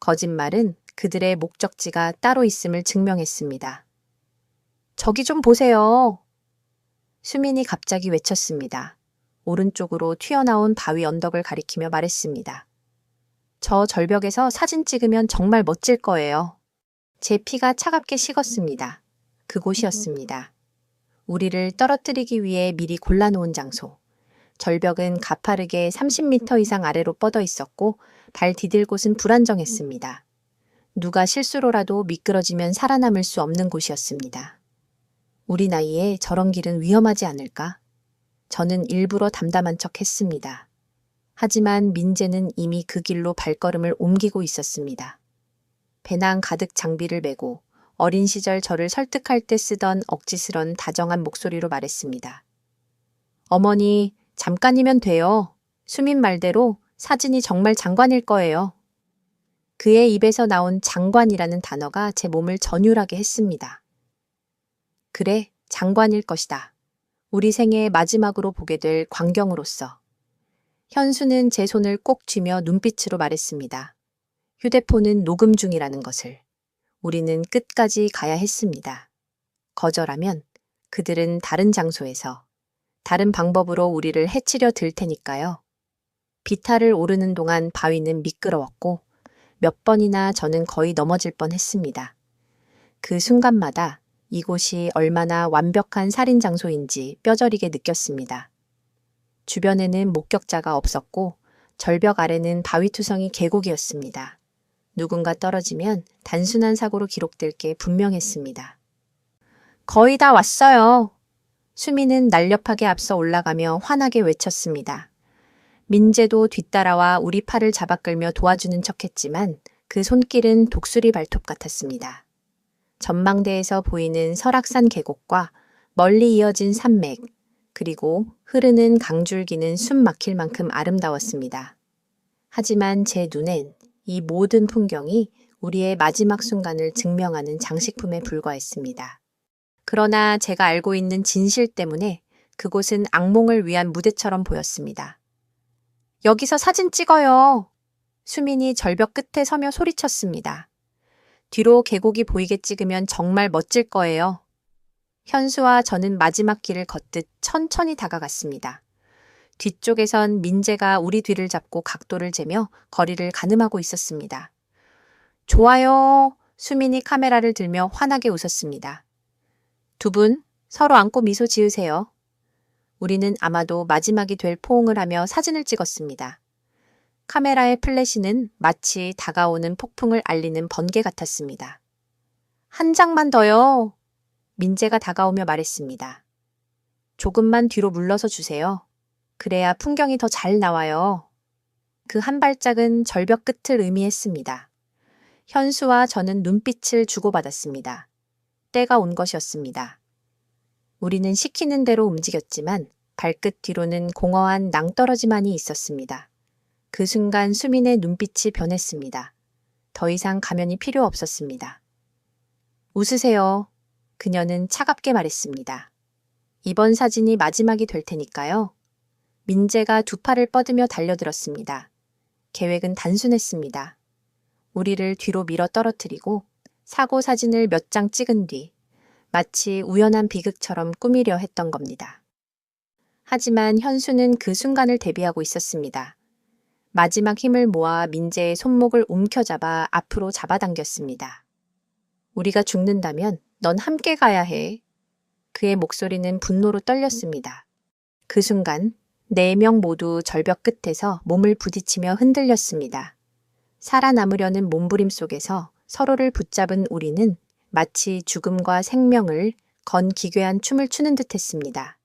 거짓말은 그들의 목적지가 따로 있음을 증명했습니다. 저기 좀 보세요. 수민이 갑자기 외쳤습니다. 오른쪽으로 튀어나온 바위 언덕을 가리키며 말했습니다. 저 절벽에서 사진 찍으면 정말 멋질 거예요. 제 피가 차갑게 식었습니다. 그곳이었습니다. 우리를 떨어뜨리기 위해 미리 골라놓은 장소. 절벽은 가파르게 30m 이상 아래로 뻗어 있었고 발 디딜 곳은 불안정했습니다. 누가 실수로라도 미끄러지면 살아남을 수 없는 곳이었습니다. 우리 나이에 저런 길은 위험하지 않을까? 저는 일부러 담담한 척 했습니다. 하지만 민재는 이미 그 길로 발걸음을 옮기고 있었습니다. 배낭 가득 장비를 메고 어린 시절 저를 설득할 때 쓰던 억지스런 다정한 목소리로 말했습니다. 어머니, 잠깐이면 돼요. 수민 말대로 사진이 정말 장관일 거예요. 그의 입에서 나온 장관이라는 단어가 제 몸을 전율하게 했습니다. 그래, 장관일 것이다. 우리 생애 마지막으로 보게 될 광경으로서. 현수는 제 손을 꼭 쥐며 눈빛으로 말했습니다. 휴대폰은 녹음 중이라는 것을. 우리는 끝까지 가야 했습니다. 거절하면 그들은 다른 장소에서, 다른 방법으로 우리를 해치려 들 테니까요. 비탈을 오르는 동안 바위는 미끄러웠고 몇 번이나 저는 거의 넘어질 뻔했습니다. 그 순간마다 이곳이 얼마나 완벽한 살인 장소인지 뼈저리게 느꼈습니다. 주변에는 목격자가 없었고 절벽 아래는 바위투성이 계곡이었습니다. 누군가 떨어지면 단순한 사고로 기록될 게 분명했습니다. 거의 다 왔어요. 수미는 날렵하게 앞서 올라가며 환하게 외쳤습니다. 민재도 뒤따라와 우리 팔을 잡아 끌며 도와주는 척했지만 그 손길은 독수리 발톱 같았습니다. 전망대에서 보이는 설악산 계곡과 멀리 이어진 산맥, 그리고 흐르는 강줄기는 숨 막힐 만큼 아름다웠습니다. 하지만 제 눈엔 이 모든 풍경이 우리의 마지막 순간을 증명하는 장식품에 불과했습니다. 그러나 제가 알고 있는 진실 때문에 그곳은 악몽을 위한 무대처럼 보였습니다. 여기서 사진 찍어요. 수민이 절벽 끝에 서며 소리쳤습니다. 뒤로 계곡이 보이게 찍으면 정말 멋질 거예요. 현수와 저는 마지막 길을 걷듯 천천히 다가갔습니다. 뒤쪽에선 민재가 우리 뒤를 잡고 각도를 재며 거리를 가늠하고 있었습니다. 좋아요. 수민이 카메라를 들며 환하게 웃었습니다. 두 분 서로 안고 미소 지으세요. 우리는 아마도 마지막이 될 포옹을 하며 사진을 찍었습니다. 카메라의 플래시는 마치 다가오는 폭풍을 알리는 번개 같았습니다. 한 장만 더요. 민재가 다가오며 말했습니다. 조금만 뒤로 물러서 주세요. 그래야 풍경이 더 잘 나와요. 그 한 발짝은 절벽 끝을 의미했습니다. 현수와 저는 눈빛을 주고받았습니다. 때가 온 것이었습니다. 우리는 시키는 대로 움직였지만 발끝 뒤로는 공허한 낭떠러지만이 있었습니다. 그 순간 수민의 눈빛이 변했습니다. 더 이상 가면이 필요 없었습니다. 웃으세요. 그녀는 차갑게 말했습니다. 이번 사진이 마지막이 될 테니까요. 민재가 두 팔을 뻗으며 달려들었습니다. 계획은 단순했습니다. 우리를 뒤로 밀어 떨어뜨리고 사고 사진을 몇 장 찍은 뒤 마치 우연한 비극처럼 꾸미려 했던 겁니다. 하지만 현수는 그 순간을 대비하고 있었습니다. 마지막 힘을 모아 민재의 손목을 움켜잡아 앞으로 잡아당겼습니다. 우리가 죽는다면 넌 함께 가야 해. 그의 목소리는 분노로 떨렸습니다. 그 순간 4명 모두 절벽 끝에서 몸을 부딪히며 흔들렸습니다. 살아남으려는 몸부림 속에서 서로를 붙잡은 우리는 마치 죽음과 생명을 건 기괴한 춤을 추는 듯 했습니다.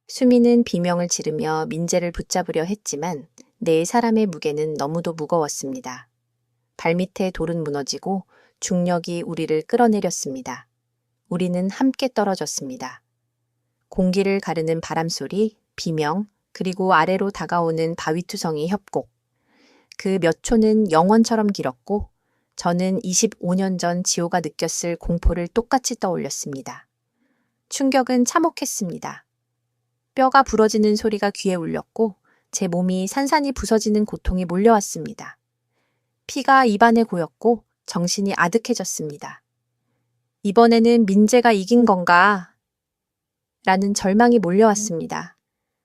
수미는 비명을 지르며 민재를 붙잡으려 했지만 4사람의 무게는 너무도 무거웠습니다. 발밑에 돌은 무너지고 중력이 우리를 끌어내렸습니다. 우리는 함께 떨어졌습니다. 공기를 가르는 바람소리, 비명, 그리고 아래로 다가오는 바위투성이 협곡. 그 몇 초는 영원처럼 길었고 저는 25년 전 지호가 느꼈을 공포를 똑같이 떠올렸습니다. 충격은 참혹했습니다. 뼈가 부러지는 소리가 귀에 울렸고 제 몸이 산산이 부서지는 고통이 몰려왔습니다. 피가 입안에 고였고 정신이 아득해졌습니다. 이번에는 민재가 이긴 건가? 라는 절망이 몰려왔습니다.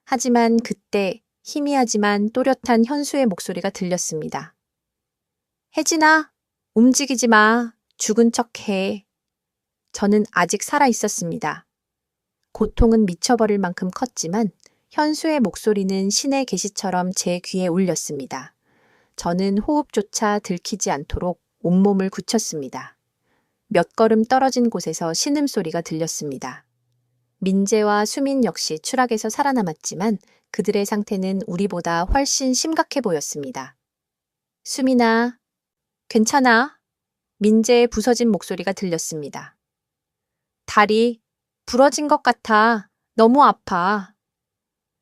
하지만 그때 희미하지만 또렷한 현수의 목소리가 들렸습니다. 혜진아, 움직이지 마. 죽은 척 해. 저는 아직 살아 있었습니다. 고통은 미쳐버릴 만큼 컸지만 현수의 목소리는 신의 계시처럼 제 귀에 울렸습니다. 저는 호흡조차 들키지 않도록 온몸을 굳혔습니다. 몇 걸음 떨어진 곳에서 신음소리가 들렸습니다. 민재와 수민 역시 추락에서 살아남았지만 그들의 상태는 우리보다 훨씬 심각해 보였습니다. 수민아, 괜찮아? 민재의 부서진 목소리가 들렸습니다. 다리 부러진 것 같아. 너무 아파.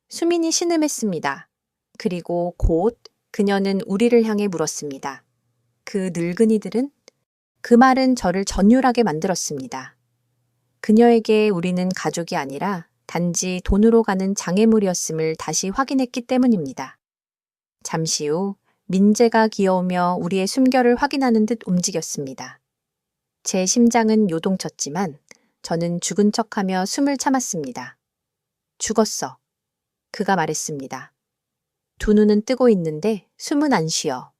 수민이 신음했습니다. 그리고 곧 그녀는 우리를 향해 물었습니다. 그 늙은이들은? 그 말은 저를 전율하게 만들었습니다. 그녀에게 우리는 가족이 아니라 단지 돈으로 가는 장애물이었음을 다시 확인했기 때문입니다. 잠시 후 민재가 기어오며 우리의 숨결을 확인하는 듯 움직였습니다. 제 심장은 요동쳤지만 저는 죽은 척하며 숨을 참았습니다. 죽었어. 그가 말했습니다. 두 눈은 뜨고 있는데 숨은 안 쉬어.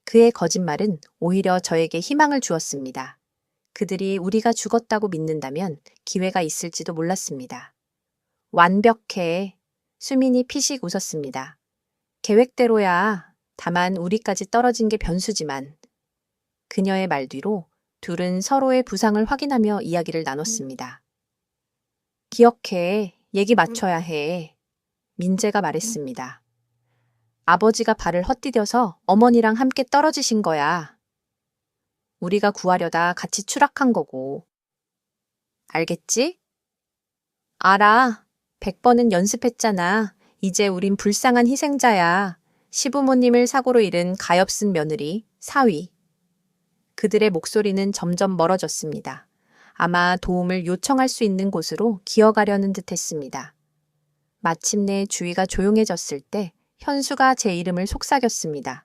그의 거짓말은 오히려 저에게 희망을 주었습니다. 그들이 우리가 죽었다고 믿는다면 기회가 있을지도 몰랐습니다. 완벽해. 수민이 피식 웃었습니다. 계획대로야. 다만 우리까지 떨어진 게 변수지만. 그녀의 말 뒤로 둘은 서로의 부상을 확인하며 이야기를 나눴습니다. 기억해. 얘기 맞춰야 해. 민재가 말했습니다. 아버지가 발을 헛디뎌서 어머니랑 함께 떨어지신 거야. 우리가 구하려다 같이 추락한 거고. 알겠지? 알아. 100번은 연습했잖아. 이제 우린 불쌍한 희생자야. 시부모님을 사고로 잃은 가엾은 며느리, 사위. 그들의 목소리는 점점 멀어졌습니다. 아마 도움을 요청할 수 있는 곳으로 기어가려는 듯 했습니다. 마침내 주위가 조용해졌을 때 현수가 제 이름을 속삭였습니다.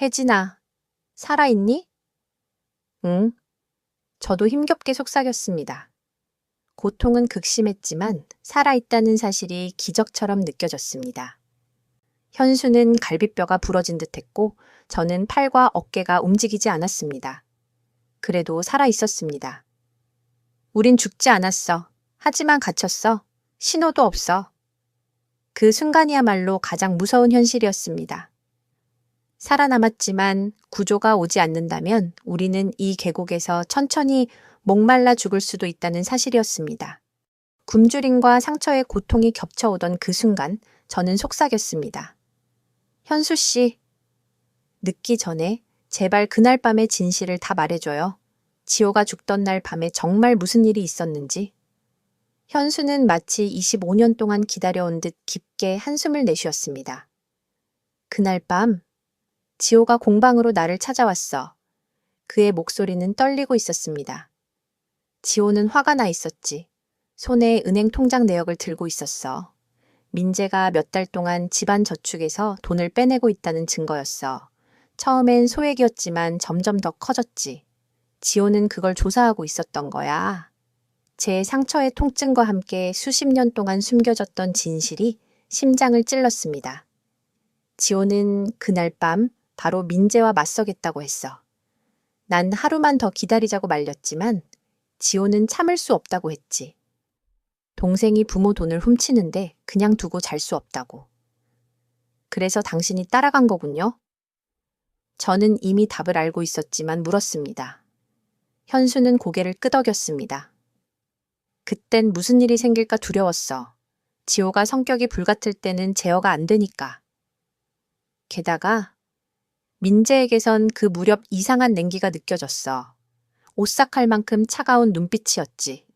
혜진아, 살아있니? 응. 저도 힘겹게 속삭였습니다. 고통은 극심했지만 살아있다는 사실이 기적처럼 느껴졌습니다. 현수는 갈비뼈가 부러진 듯했고 저는 팔과 어깨가 움직이지 않았습니다. 그래도 살아있었습니다. 우린 죽지 않았어. 하지만 갇혔어. 신호도 없어. 그 순간이야말로 가장 무서운 현실이었습니다. 살아남았지만 구조가 오지 않는다면 우리는 이 계곡에서 천천히 목말라 죽을 수도 있다는 사실이었습니다. 굶주림과 상처의 고통이 겹쳐오던 그 순간 저는 속삭였습니다. 현수 씨, 늦기 전에 제발 그날 밤의 진실을 다 말해줘요. 지호가 죽던 날 밤에 정말 무슨 일이 있었는지. 현수는 마치 25년 동안 기다려온 듯 깊게 한숨을 내쉬었습니다. 그날 밤 지호가 공방으로 나를 찾아왔어. 그의 목소리는 떨리고 있었습니다. 지호는 화가 나 있었지. 손에 은행 통장 내역을 들고 있었어. 민재가 몇 달 동안 집안 저축에서 돈을 빼내고 있다는 증거였어. 처음엔 소액이었지만 점점 더 커졌지. 지호는 그걸 조사하고 있었던 거야. 제 상처의 통증과 함께 수십 년 동안 숨겨졌던 진실이 심장을 찔렀습니다. 지호는 그날 밤 바로 민재와 맞서겠다고 했어. 난 하루만 더 기다리자고 말렸지만 지호는 참을 수 없다고 했지. 동생이 부모 돈을 훔치는데 그냥 두고 잘 수 없다고. 그래서 당신이 따라간 거군요? 저는 이미 답을 알고 있었지만 물었습니다. 현수는 고개를 끄덕였습니다. 그땐 무슨 일이 생길까 두려웠어. 지호가 성격이 불같을 때는 제어가 안 되니까. 게다가 민재에게선 그 무렵 이상한 냉기가 느껴졌어. 오싹할 만큼 차가운 눈빛이었지.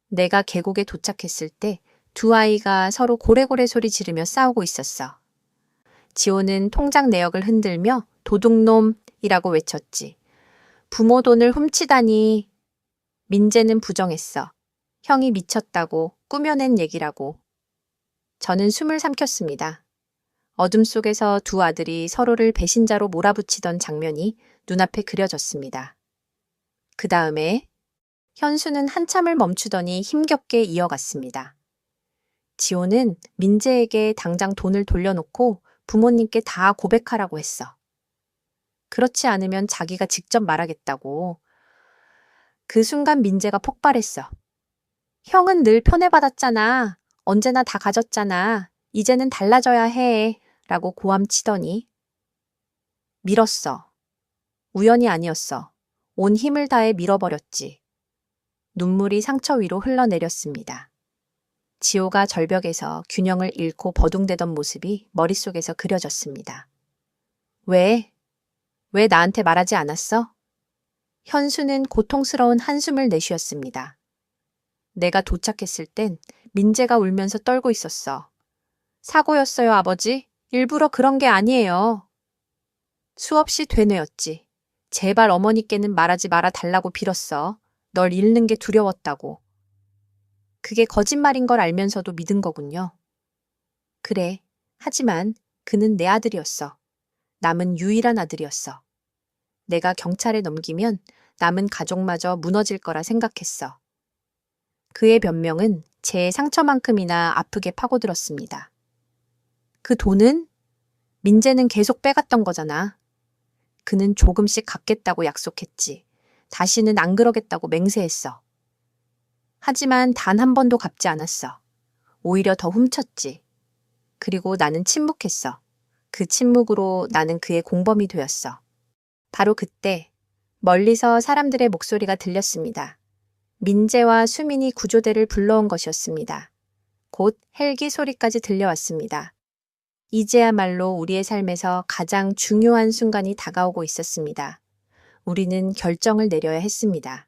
내가 계곡에 도착했을 때 두 아이가 서로 고래고래 소리 지르며 싸우고 있었어. 지호는 통장 내역을 흔들며 도둑놈이라고 외쳤지. 부모 돈을 훔치다니. 민재는 부정했어. 형이 미쳤다고 꾸며낸 얘기라고. 저는 숨을 삼켰습니다. 어둠 속에서 두 아들이 서로를 배신자로 몰아붙이던 장면이 눈앞에 그려졌습니다. 그 다음에 현수는 한참을 멈추더니 힘겹게 이어갔습니다. 지호는 민재에게 당장 돈을 돌려놓고 부모님께 다 고백하라고 했어. 그렇지 않으면 자기가 직접 말하겠다고. 그 순간 민재가 폭발했어. 형은 늘 편애받았잖아. 언제나 다 가졌잖아. 이제는 달라져야 해. 라고 고함치더니 밀었어. 우연이 아니었어. 온 힘을 다해 밀어버렸지. 눈물이 상처 위로 흘러내렸습니다. 지호가 절벽에서 균형을 잃고 버둥대던 모습이 머릿속에서 그려졌습니다. 왜? 왜 나한테 말하지 않았어? 현수는 고통스러운 한숨을 내쉬었습니다. 내가 도착했을 땐 민재가 울면서 떨고 있었어. 사고였어요, 아버지. 일부러 그런 게 아니에요. 수없이 되뇌었지. 제발 어머니께는 말하지 말아 달라고 빌었어. 널 잃는 게 두려웠다고. 그게 거짓말인 걸 알면서도 믿은 거군요. 그래. 하지만 그는 내 아들이었어. 남은 유일한 아들이었어. 내가 경찰에 넘기면 남은 가족마저 무너질 거라 생각했어. 그의 변명은 제 상처만큼이나 아프게 파고들었습니다. 그 돈은? 민재는 계속 빼갔던 거잖아. 그는 조금씩 갚겠다고 약속했지. 다시는 안 그러겠다고 맹세했어. 하지만 단 한 번도 갚지 않았어. 오히려 더 훔쳤지. 그리고 나는 침묵했어. 그 침묵으로 나는 그의 공범이 되었어. 바로 그때 멀리서 사람들의 목소리가 들렸습니다. 민재와 수민이 구조대를 불러온 것이었습니다. 곧 헬기 소리까지 들려왔습니다. 이제야말로 우리의 삶에서 가장 중요한 순간이 다가오고 있었습니다. 우리는 결정을 내려야 했습니다.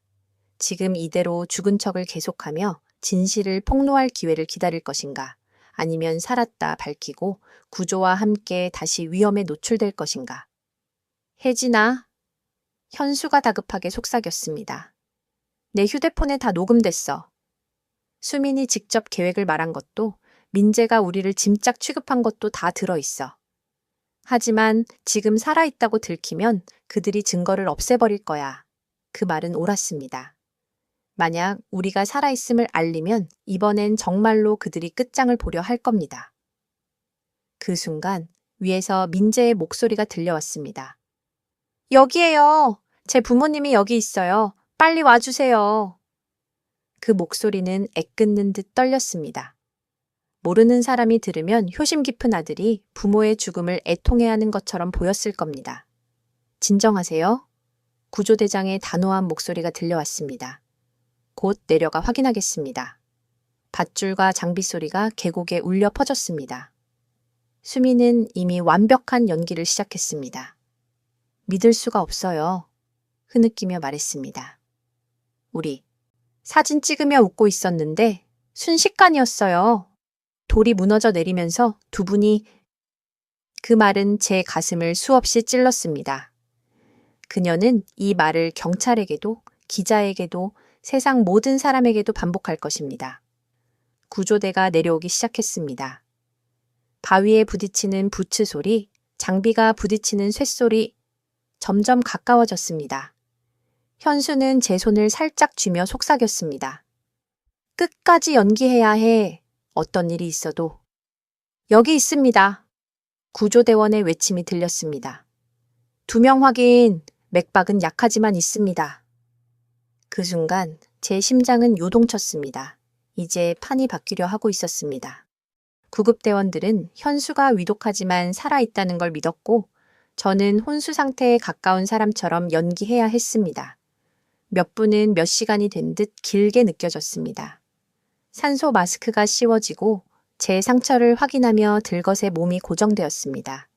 지금 이대로 죽은 척을 계속하며 진실을 폭로할 기회를 기다릴 것인가, 아니면 살았다 밝히고 구조와 함께 다시 위험에 노출될 것인가. 혜진아, 현수가 다급하게 속삭였습니다. 내 휴대폰에 다 녹음됐어. 수민이 직접 계획을 말한 것도, 민재가 우리를 짐짝 취급한 것도 다 들어있어. 하지만 지금 살아있다고 들키면 그들이 증거를 없애버릴 거야. 그 말은 옳았습니다. 만약 우리가 살아있음을 알리면 이번엔 정말로 그들이 끝장을 보려 할 겁니다. 그 순간 위에서 민재의 목소리가 들려왔습니다. 여기에요. 제 부모님이 여기 있어요. 빨리 와주세요. 그 목소리는 애끓는 듯 떨렸습니다. 모르는 사람이 들으면 효심 깊은 아들이 부모의 죽음을 애통해하는 것처럼 보였을 겁니다. 진정하세요. 구조대장의 단호한 목소리가 들려왔습니다. 곧 내려가 확인하겠습니다. 밧줄과 장비 소리가 계곡에 울려 퍼졌습니다. 수미는 이미 완벽한 연기를 시작했습니다. 믿을 수가 없어요. 흐느끼며 말했습니다. 우리 사진 찍으며 웃고 있었는데 순식간이었어요. 돌이 무너져 내리면서 두 분이. 그 말은 제 가슴을 수없이 찔렀습니다. 그녀는 이 말을 경찰에게도 기자에게도 세상 모든 사람에게도 반복할 것입니다. 구조대가 내려오기 시작했습니다. 바위에 부딪히는 부츠 소리, 장비가 부딪히는 쇳소리, 점점 가까워졌습니다. 현수는 제 손을 살짝 쥐며 속삭였습니다. 끝까지 연기해야 해. 어떤 일이 있어도. 여기 있습니다. 구조대원의 외침이 들렸습니다. 2명 확인, 맥박은 약하지만 있습니다. 그 순간 제 심장은 요동쳤습니다. 이제 판이 바뀌려 하고 있었습니다. 구급대원들은 현수가 위독하지만 살아있다는 걸 믿었고 저는 혼수 상태에 가까운 사람처럼 연기해야 했습니다. 몇 분은 몇 시간이 된 듯 길게 느껴졌습니다. 산소 마스크가 씌워지고 제 상처를 확인하며 들것에 몸이 고정되었습니다.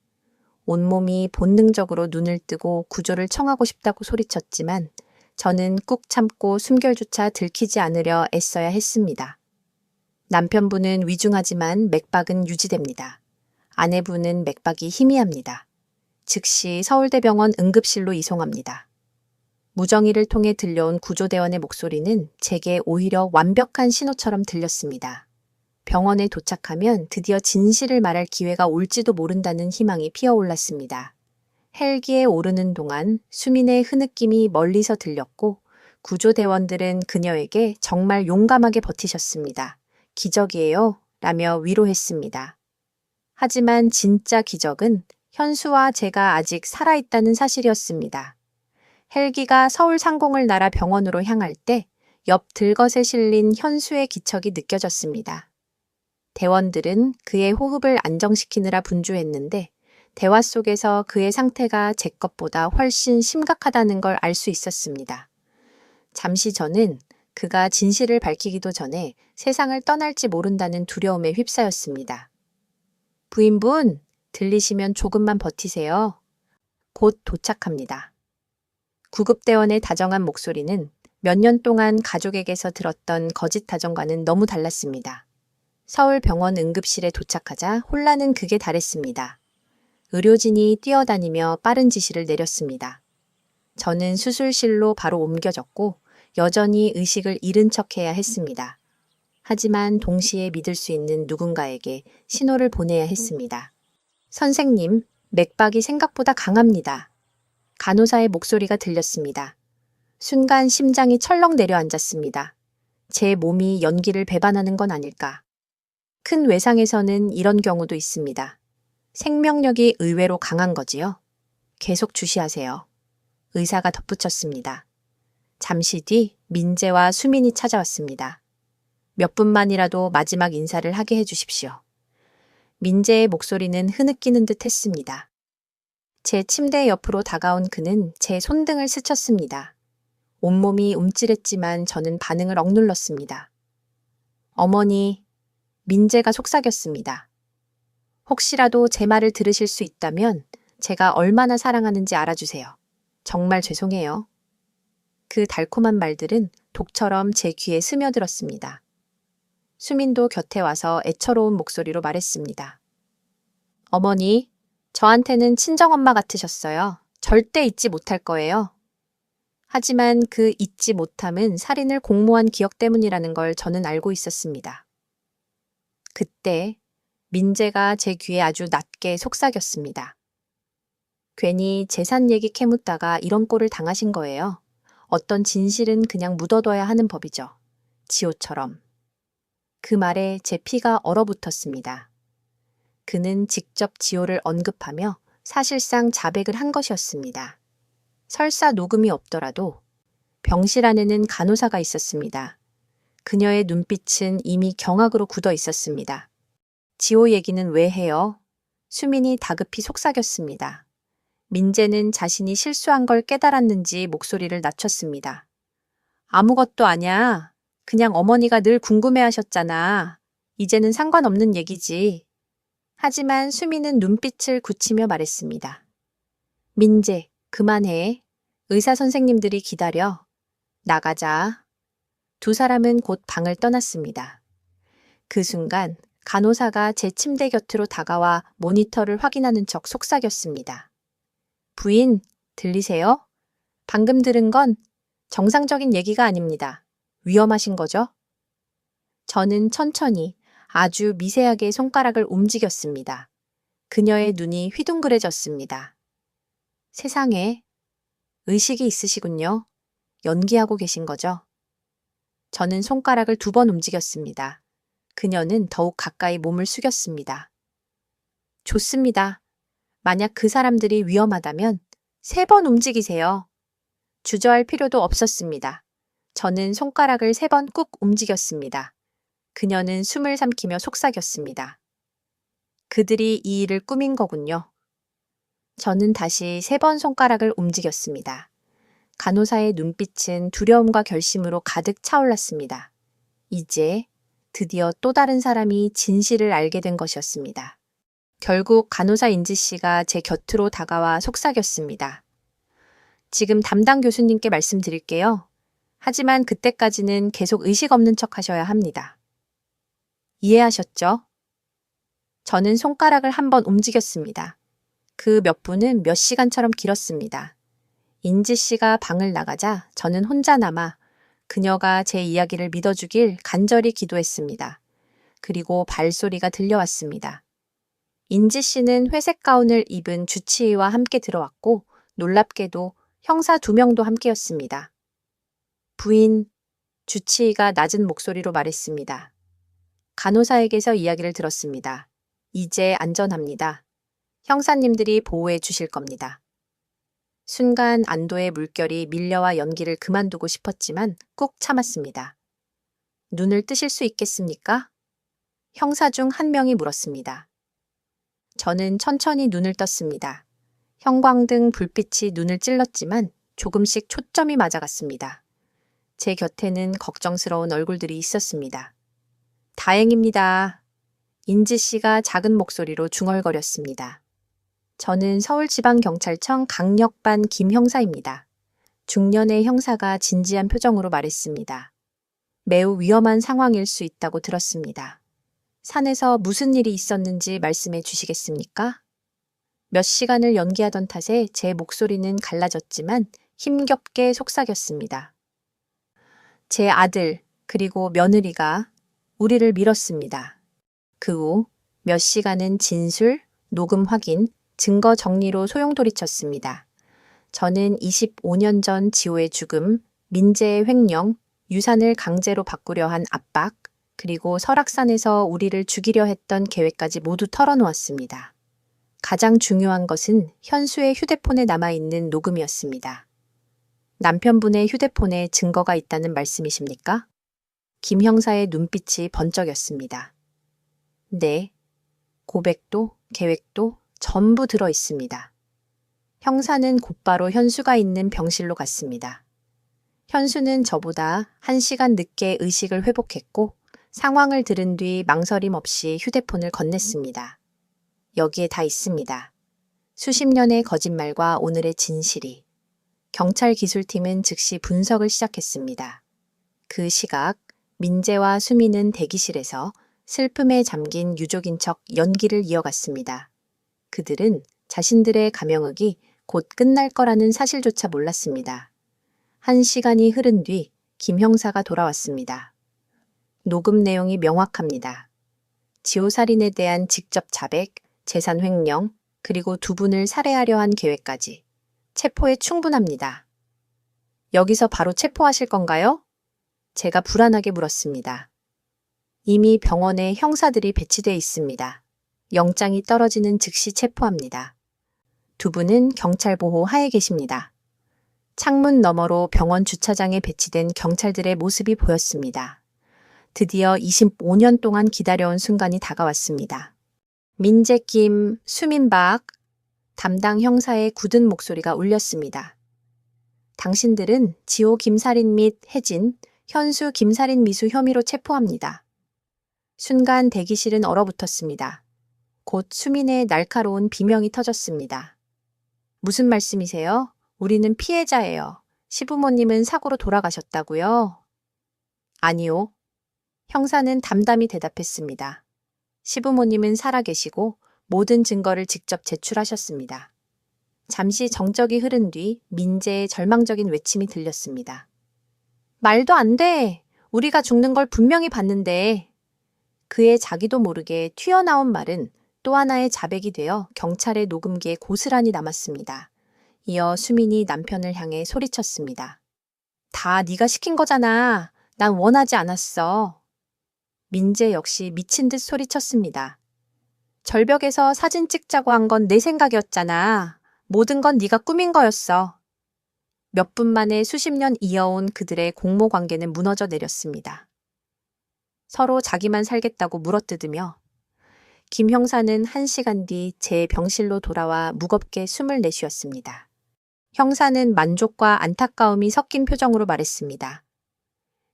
온몸이 본능적으로 눈을 뜨고 구조를 청하고 싶다고 소리쳤지만 저는 꾹 참고 숨결조차 들키지 않으려 애써야 했습니다. 남편분은 위중하지만 맥박은 유지됩니다. 아내분은 맥박이 희미합니다. 즉시 서울대병원 응급실로 이송합니다. 무정의를 통해 들려온 구조대원의 목소리는 제게 오히려 완벽한 신호처럼 들렸습니다. 병원에 도착하면 드디어 진실을 말할 기회가 올지도 모른다는 희망이 피어올랐습니다. 헬기에 오르는 동안 수민의 흐느낌이 멀리서 들렸고 구조대원들은 그녀에게 정말 용감하게 버티셨습니다. 기적이에요. 라며 위로했습니다. 하지만 진짜 기적은 현수와 제가 아직 살아있다는 사실이었습니다. 헬기가 서울 상공을 날아 병원으로 향할 때 옆 들것에 실린 현수의 기척이 느껴졌습니다. 대원들은 그의 호흡을 안정시키느라 분주했는데 대화 속에서 그의 상태가 제 것보다 훨씬 심각하다는 걸 알 수 있었습니다. 잠시 전은 그가 진실을 밝히기도 전에 세상을 떠날지 모른다는 두려움에 휩싸였습니다. 부인분, 들리시면 조금만 버티세요. 곧 도착합니다. 구급대원의 다정한 목소리는 몇 년 동안 가족에게서 들었던 거짓 다정과는 너무 달랐습니다. 서울병원 응급실에 도착하자 혼란은 극에 달했습니다. 의료진이 뛰어다니며 빠른 지시를 내렸습니다. 저는 수술실로 바로 옮겨졌고 여전히 의식을 잃은 척해야 했습니다. 하지만 동시에 믿을 수 있는 누군가에게 신호를 보내야 했습니다. 선생님, 맥박이 생각보다 강합니다. 간호사의 목소리가 들렸습니다. 순간 심장이 철렁 내려앉았습니다. 제 몸이 연기를 배반하는 건 아닐까. 큰 외상에서는 이런 경우도 있습니다. 생명력이 의외로 강한 거지요. 계속 주시하세요. 의사가 덧붙였습니다. 잠시 뒤 민재와 수민이 찾아왔습니다. 몇 분만이라도 마지막 인사를 하게 해주십시오. 민재의 목소리는 흐느끼는 듯 했습니다. 제 침대 옆으로 다가온 그는 제 손등을 스쳤습니다. 온몸이 움찔했지만 저는 반응을 억눌렀습니다. 어머니, 민재가 속삭였습니다. 혹시라도 제 말을 들으실 수 있다면 제가 얼마나 사랑하는지 알아주세요. 정말 죄송해요. 그 달콤한 말들은 독처럼 제 귀에 스며들었습니다. 수민도 곁에 와서 애처로운 목소리로 말했습니다. 어머니, 저한테는 친정엄마 같으셨어요. 절대 잊지 못할 거예요. 하지만 그 잊지 못함은 살인을 공모한 기억 때문이라는 걸 저는 알고 있었습니다. 그때 민재가 제 귀에 아주 낮게 속삭였습니다. 괜히 재산 얘기 캐묻다가 이런 꼴을 당하신 거예요. 어떤 진실은 그냥 묻어둬야 하는 법이죠. 지호처럼. 그 말에 제 피가 얼어붙었습니다. 그는 직접 지호를 언급하며 사실상 자백을 한 것이었습니다. 설사 녹음이 없더라도 병실 안에는 간호사가 있었습니다. 그녀의 눈빛은 이미 경악으로 굳어 있었습니다. 지호 얘기는 왜 해요? 수민이 다급히 속삭였습니다. 민재는 자신이 실수한 걸 깨달았는지 목소리를 낮췄습니다. 아무것도 아냐. 그냥 어머니가 늘 궁금해하셨잖아. 이제는 상관없는 얘기지. 하지만 수민은 눈빛을 굳히며 말했습니다. 민재, 그만해. 의사 선생님들이 기다려. 나가자. 두 사람은 곧 방을 떠났습니다. 그 순간 간호사가 제 침대 곁으로 다가와 모니터를 확인하는 척 속삭였습니다. 부인, 들리세요? 방금 들은 건 정상적인 얘기가 아닙니다. 위험하신 거죠? 저는 천천히 아주 미세하게 손가락을 움직였습니다. 그녀의 눈이 휘둥그레졌습니다. 세상에, 의식이 있으시군요. 연기하고 계신 거죠? 저는 손가락을 2번 움직였습니다. 그녀는 더욱 가까이 몸을 숙였습니다. 좋습니다. 만약 그 사람들이 위험하다면 3번 움직이세요. 주저할 필요도 없었습니다. 저는 손가락을 3번 꾹 움직였습니다. 그녀는 숨을 삼키며 속삭였습니다. 그들이 이 일을 꾸민 거군요. 저는 다시 3번 손가락을 움직였습니다. 간호사의 눈빛은 두려움과 결심으로 가득 차올랐습니다. 이제 드디어 또 다른 사람이 진실을 알게 된 것이었습니다. 결국 간호사 인지 씨가 제 곁으로 다가와 속삭였습니다. 지금 담당 교수님께 말씀드릴게요. 하지만 그때까지는 계속 의식 없는 척 하셔야 합니다. 이해하셨죠? 저는 손가락을 1번 움직였습니다. 그 몇 분은 몇 시간처럼 길었습니다. 인지 씨가 방을 나가자 저는 혼자 남아 그녀가 제 이야기를 믿어주길 간절히 기도했습니다. 그리고 발소리가 들려왔습니다. 인지 씨는 회색 가운을 입은 주치의와 함께 들어왔고 놀랍게도 형사 2명도 함께였습니다. 부인, 주치의가 낮은 목소리로 말했습니다. 간호사에게서 이야기를 들었습니다. 이제 안전합니다. 형사님들이 보호해 주실 겁니다. 순간 안도의 물결이 밀려와 연기를 그만두고 싶었지만 꾹 참았습니다. 눈을 뜨실 수 있겠습니까? 형사 중 한 명이 물었습니다. 저는 천천히 눈을 떴습니다. 형광등 불빛이 눈을 찔렀지만 조금씩 초점이 맞아갔습니다. 제 곁에는 걱정스러운 얼굴들이 있었습니다. 다행입니다. 인지 씨가 작은 목소리로 중얼거렸습니다. 저는 서울지방경찰청 강력반 김 형사입니다. 중년의 형사가 진지한 표정으로 말했습니다. 매우 위험한 상황일 수 있다고 들었습니다. 산에서 무슨 일이 있었는지 말씀해 주시겠습니까? 몇 시간을 연기하던 탓에 제 목소리는 갈라졌지만 힘겹게 속삭였습니다. 제 아들 그리고 며느리가 우리를 밀었습니다. 그 후 몇 시간은 진술, 녹음 확인, 증거 정리로 소용돌이쳤습니다. 저는 25년 전 지호의 죽음, 민재의 횡령, 유산을 강제로 바꾸려 한 압박, 그리고 설악산에서 우리를 죽이려 했던 계획까지 모두 털어놓았습니다. 가장 중요한 것은 현수의 휴대폰에 남아있는 녹음이었습니다. 남편분의 휴대폰에 증거가 있다는 말씀이십니까? 김 형사의 눈빛이 번쩍였습니다. 네, 고백도 계획도 전부 들어 있습니다. 형사는 곧바로 현수가 있는 병실로 갔습니다. 현수는 저보다 1시간 늦게 의식을 회복했고 상황을 들은 뒤 망설임 없이 휴대폰을 건넸습니다. 여기에 다 있습니다. 수십 년의 거짓말과 오늘의 진실이. 경찰 기술팀은 즉시 분석을 시작했습니다. 그 시각 민재와 수미는 대기실에서 슬픔에 잠긴 유족인 척 연기를 이어갔습니다. 그들은 자신들의 감형흑이 곧 끝날 거라는 사실조차 몰랐습니다. 1시간이 흐른 뒤 김 형사가 돌아왔습니다. 녹음 내용이 명확합니다. 지호살인에 대한 직접 자백, 재산 횡령, 그리고 2분을 살해하려 한 계획까지. 체포에 충분합니다. 여기서 바로 체포하실 건가요? 제가 불안하게 물었습니다. 이미 병원에 형사들이 배치돼 있습니다. 영장이 떨어지는 즉시 체포합니다. 2분은 경찰 보호 하에 계십니다. 창문 너머로 병원 주차장에 배치된 경찰들의 모습이 보였습니다. 드디어 25년 동안 기다려온 순간이 다가왔습니다. 민재김, 수민박, 담당 형사의 굳은 목소리가 울렸습니다. 당신들은 지호 김살인 및 혜진, 현수 김살인 미수 혐의로 체포합니다. 순간 대기실은 얼어붙었습니다. 곧 수민의 날카로운 비명이 터졌습니다. 무슨 말씀이세요? 우리는 피해자예요. 시부모님은 사고로 돌아가셨다고요? 아니요. 형사는 담담히 대답했습니다. 시부모님은 살아계시고 모든 증거를 직접 제출하셨습니다. 잠시 정적이 흐른 뒤 민재의 절망적인 외침이 들렸습니다. 말도 안 돼! 우리가 죽는 걸 분명히 봤는데. 그의 자기도 모르게 튀어나온 말은 또 하나의 자백이 되어 경찰의 녹음기에 고스란히 남았습니다. 이어 수민이 남편을 향해 소리쳤습니다. 다 네가 시킨 거잖아. 난 원하지 않았어. 민재 역시 미친 듯 소리쳤습니다. 절벽에서 사진 찍자고 한 건 내 생각이었잖아. 모든 건 네가 꾸민 거였어. 몇 분 만에 수십 년 이어온 그들의 공모 관계는 무너져 내렸습니다. 서로 자기만 살겠다고 물어뜯으며 김 형사는 1시간 뒤 제 병실로 돌아와 무겁게 숨을 내쉬었습니다. 형사는 만족과 안타까움이 섞인 표정으로 말했습니다.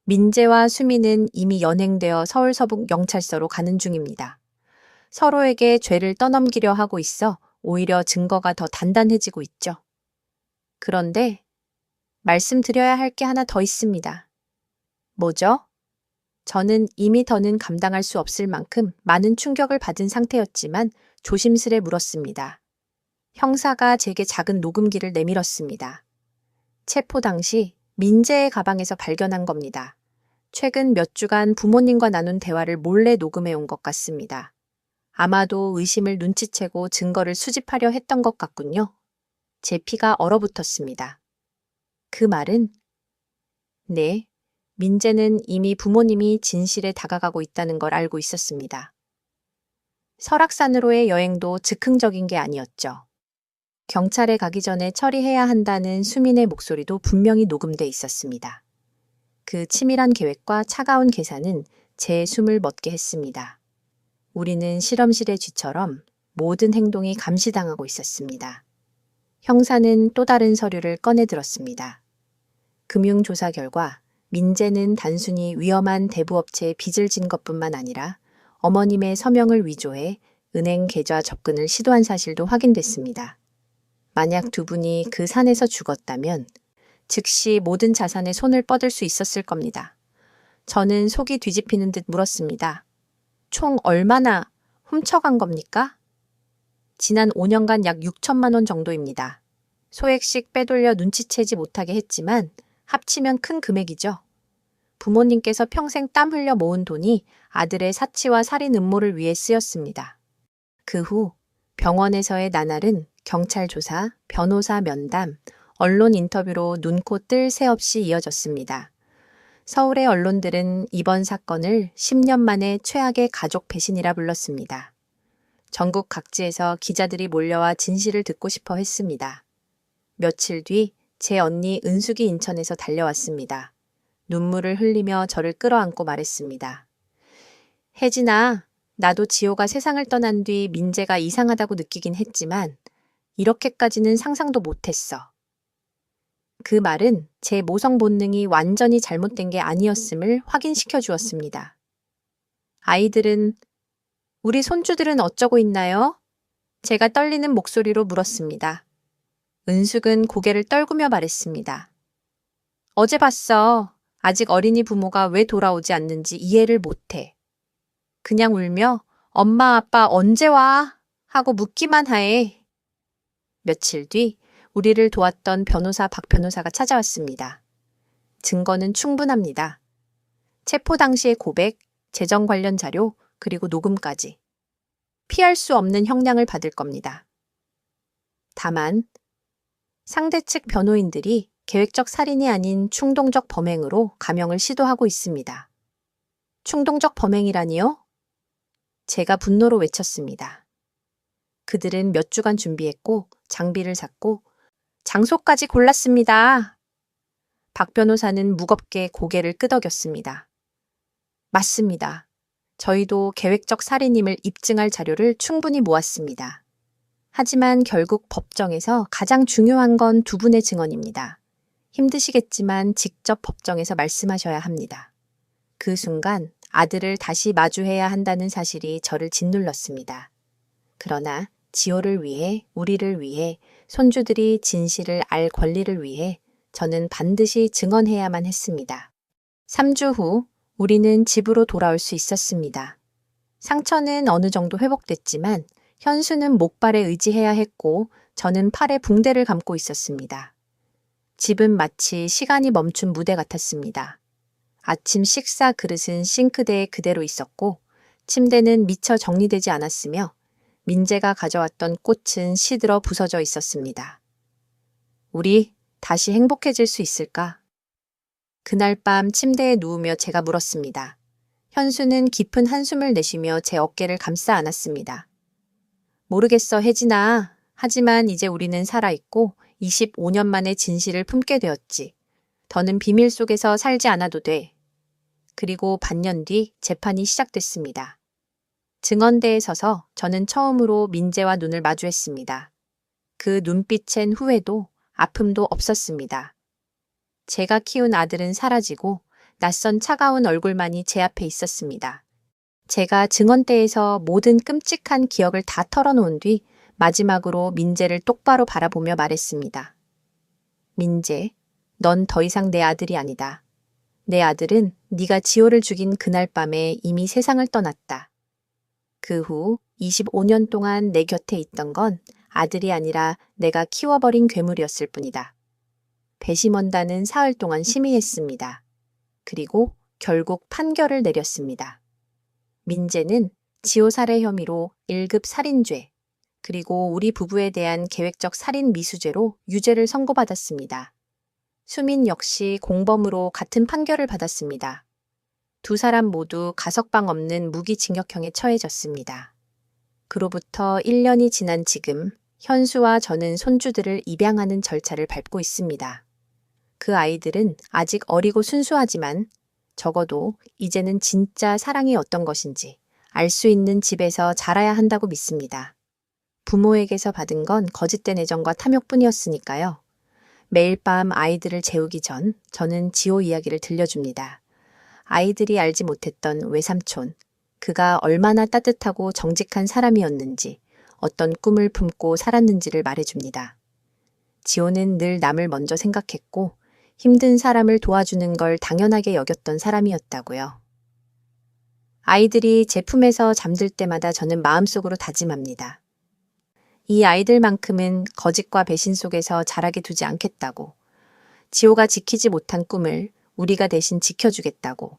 민재와 수미는 이미 연행되어 서울 서북 경찰서로 가는 중입니다. 서로에게 죄를 떠넘기려 하고 있어 오히려 증거가 더 단단해지고 있죠. 그런데 말씀드려야 할 게 하나 더 있습니다. 뭐죠? 저는 이미 더는 감당할 수 없을 만큼 많은 충격을 받은 상태였지만 조심스레 물었습니다. 형사가 제게 작은 녹음기를 내밀었습니다. 체포 당시 민재의 가방에서 발견한 겁니다. 최근 몇 주간 부모님과 나눈 대화를 몰래 녹음해 온 것 같습니다. 아마도 의심을 눈치채고 증거를 수집하려 했던 것 같군요. 제 피가 얼어붙었습니다. 그 말은 네, 민재는 이미 부모님이 진실에 다가가고 있다는 걸 알고 있었습니다. 설악산으로의 여행도 즉흥적인 게 아니었죠. 경찰에 가기 전에 처리해야 한다는 수민의 목소리도 분명히 녹음돼 있었습니다. 그 치밀한 계획과 차가운 계산은 제 숨을 멎게 했습니다. 우리는 실험실의 쥐처럼 모든 행동이 감시당하고 있었습니다. 형사는 또 다른 서류를 꺼내들었습니다. 금융조사 결과 민재는 단순히 위험한 대부업체에 빚을 진 것뿐만 아니라 어머님의 서명을 위조해 은행 계좌 접근을 시도한 사실도 확인됐습니다. 만약 두 분이 그 산에서 죽었다면 즉시 모든 자산에 손을 뻗을 수 있었을 겁니다. 저는 속이 뒤집히는 듯 물었습니다. 총 얼마나 훔쳐간 겁니까? 지난 5년간 약 6천만 원 정도입니다. 소액씩 빼돌려 눈치채지 못하게 했지만 합치면 큰 금액이죠. 부모님께서 평생 땀 흘려 모은 돈이 아들의 사치와 살인 음모를 위해 쓰였습니다. 그 후 병원에서의 나날은 경찰 조사, 변호사 면담, 언론 인터뷰로 눈코 뜰 새 없이 이어졌습니다. 서울의 언론들은 이번 사건을 10년 만에 최악의 가족 배신이라 불렀습니다. 전국 각지에서 기자들이 몰려와 진실을 듣고 싶어 했습니다. 며칠 뒤 제 언니 은숙이 인천에서 달려왔습니다. 눈물을 흘리며 저를 끌어안고 말했습니다. 혜진아, 나도 지호가 세상을 떠난 뒤 민재가 이상하다고 느끼긴 했지만 이렇게까지는 상상도 못했어. 그 말은 제 모성 본능이 완전히 잘못된 게 아니었음을 확인시켜 주었습니다. 아이들은, 우리 손주들은 어쩌고 있나요? 제가 떨리는 목소리로 물었습니다. 은숙은 고개를 떨구며 말했습니다. 어제 봤어. 아직 어린이 부모가 왜 돌아오지 않는지 이해를 못해. 그냥 울며 엄마 아빠 언제 와? 하고 묻기만 해. 며칠 뒤 우리를 도왔던 변호사 박 변호사가 찾아왔습니다. 증거는 충분합니다. 체포 당시의 고백, 재정 관련 자료, 그리고 녹음까지. 피할 수 없는 형량을 받을 겁니다. 다만 상대 측 변호인들이 계획적 살인이 아닌 충동적 범행으로 감형을 시도하고 있습니다. 충동적 범행이라니요? 제가 분노로 외쳤습니다. 그들은 몇 주간 준비했고 장비를 샀고 장소까지 골랐습니다. 박 변호사는 무겁게 고개를 끄덕였습니다. 맞습니다. 저희도 계획적 살인임을 입증할 자료를 충분히 모았습니다. 하지만 결국 법정에서 가장 중요한 건 두 분의 증언입니다. 힘드시겠지만 직접 법정에서 말씀하셔야 합니다. 그 순간 아들을 다시 마주해야 한다는 사실이 저를 짓눌렀습니다. 그러나 지호를 위해, 우리를 위해, 손주들이 진실을 알 권리를 위해 저는 반드시 증언해야만 했습니다. 3주 후 우리는 집으로 돌아올 수 있었습니다. 상처는 어느 정도 회복됐지만 현수는 목발에 의지해야 했고 저는 팔에 붕대를 감고 있었습니다. 집은 마치 시간이 멈춘 무대 같았습니다. 아침 식사 그릇은 싱크대에 그대로 있었고 침대는 미처 정리되지 않았으며 민재가 가져왔던 꽃은 시들어 부서져 있었습니다. 우리 다시 행복해질 수 있을까? 그날 밤 침대에 누우며 제가 물었습니다. 현수는 깊은 한숨을 내쉬며 제 어깨를 감싸 안았습니다. 모르겠어, 혜진아. 하지만 이제 우리는 살아있고 25년 만에 진실을 품게 되었지. 더는 비밀 속에서 살지 않아도 돼. 그리고 반년 뒤 재판이 시작됐습니다. 증언대에 서서 저는 처음으로 민재와 눈을 마주했습니다. 그 눈빛엔 후회도 아픔도 없었습니다. 제가 키운 아들은 사라지고 낯선 차가운 얼굴만이 제 앞에 있었습니다. 제가 증언대에서 모든 끔찍한 기억을 다 털어놓은 뒤 마지막으로 민재를 똑바로 바라보며 말했습니다. 민재, 넌 더 이상 내 아들이 아니다. 내 아들은 네가 지호를 죽인 그날 밤에 이미 세상을 떠났다. 그 후 25년 동안 내 곁에 있던 건 아들이 아니라 내가 키워버린 괴물이었을 뿐이다. 배심원단은 사흘 동안 심의했습니다. 그리고 결국 판결을 내렸습니다. 민재는 지호 살해 혐의로 1급 살인죄, 그리고 우리 부부에 대한 계획적 살인 미수죄로 유죄를 선고받았습니다. 수민 역시 공범으로 같은 판결을 받았습니다. 두 사람 모두 가석방 없는 무기징역형에 처해졌습니다. 그로부터 1년이 지난 지금 현수와 저는 손주들을 입양하는 절차를 밟고 있습니다. 그 아이들은 아직 어리고 순수하지만 적어도 이제는 진짜 사랑이 어떤 것인지 알 수 있는 집에서 자라야 한다고 믿습니다. 부모에게서 받은 건 거짓된 애정과 탐욕뿐이었으니까요. 매일 밤 아이들을 재우기 전 저는 지호 이야기를 들려줍니다. 아이들이 알지 못했던 외삼촌, 그가 얼마나 따뜻하고 정직한 사람이었는지, 어떤 꿈을 품고 살았는지를 말해줍니다. 지호는 늘 남을 먼저 생각했고 힘든 사람을 도와주는 걸 당연하게 여겼던 사람이었다고요. 아이들이 제 품에서 잠들 때마다 저는 마음속으로 다짐합니다. 이 아이들만큼은 거짓과 배신 속에서 자라게 두지 않겠다고, 지호가 지키지 못한 꿈을 우리가 대신 지켜주겠다고,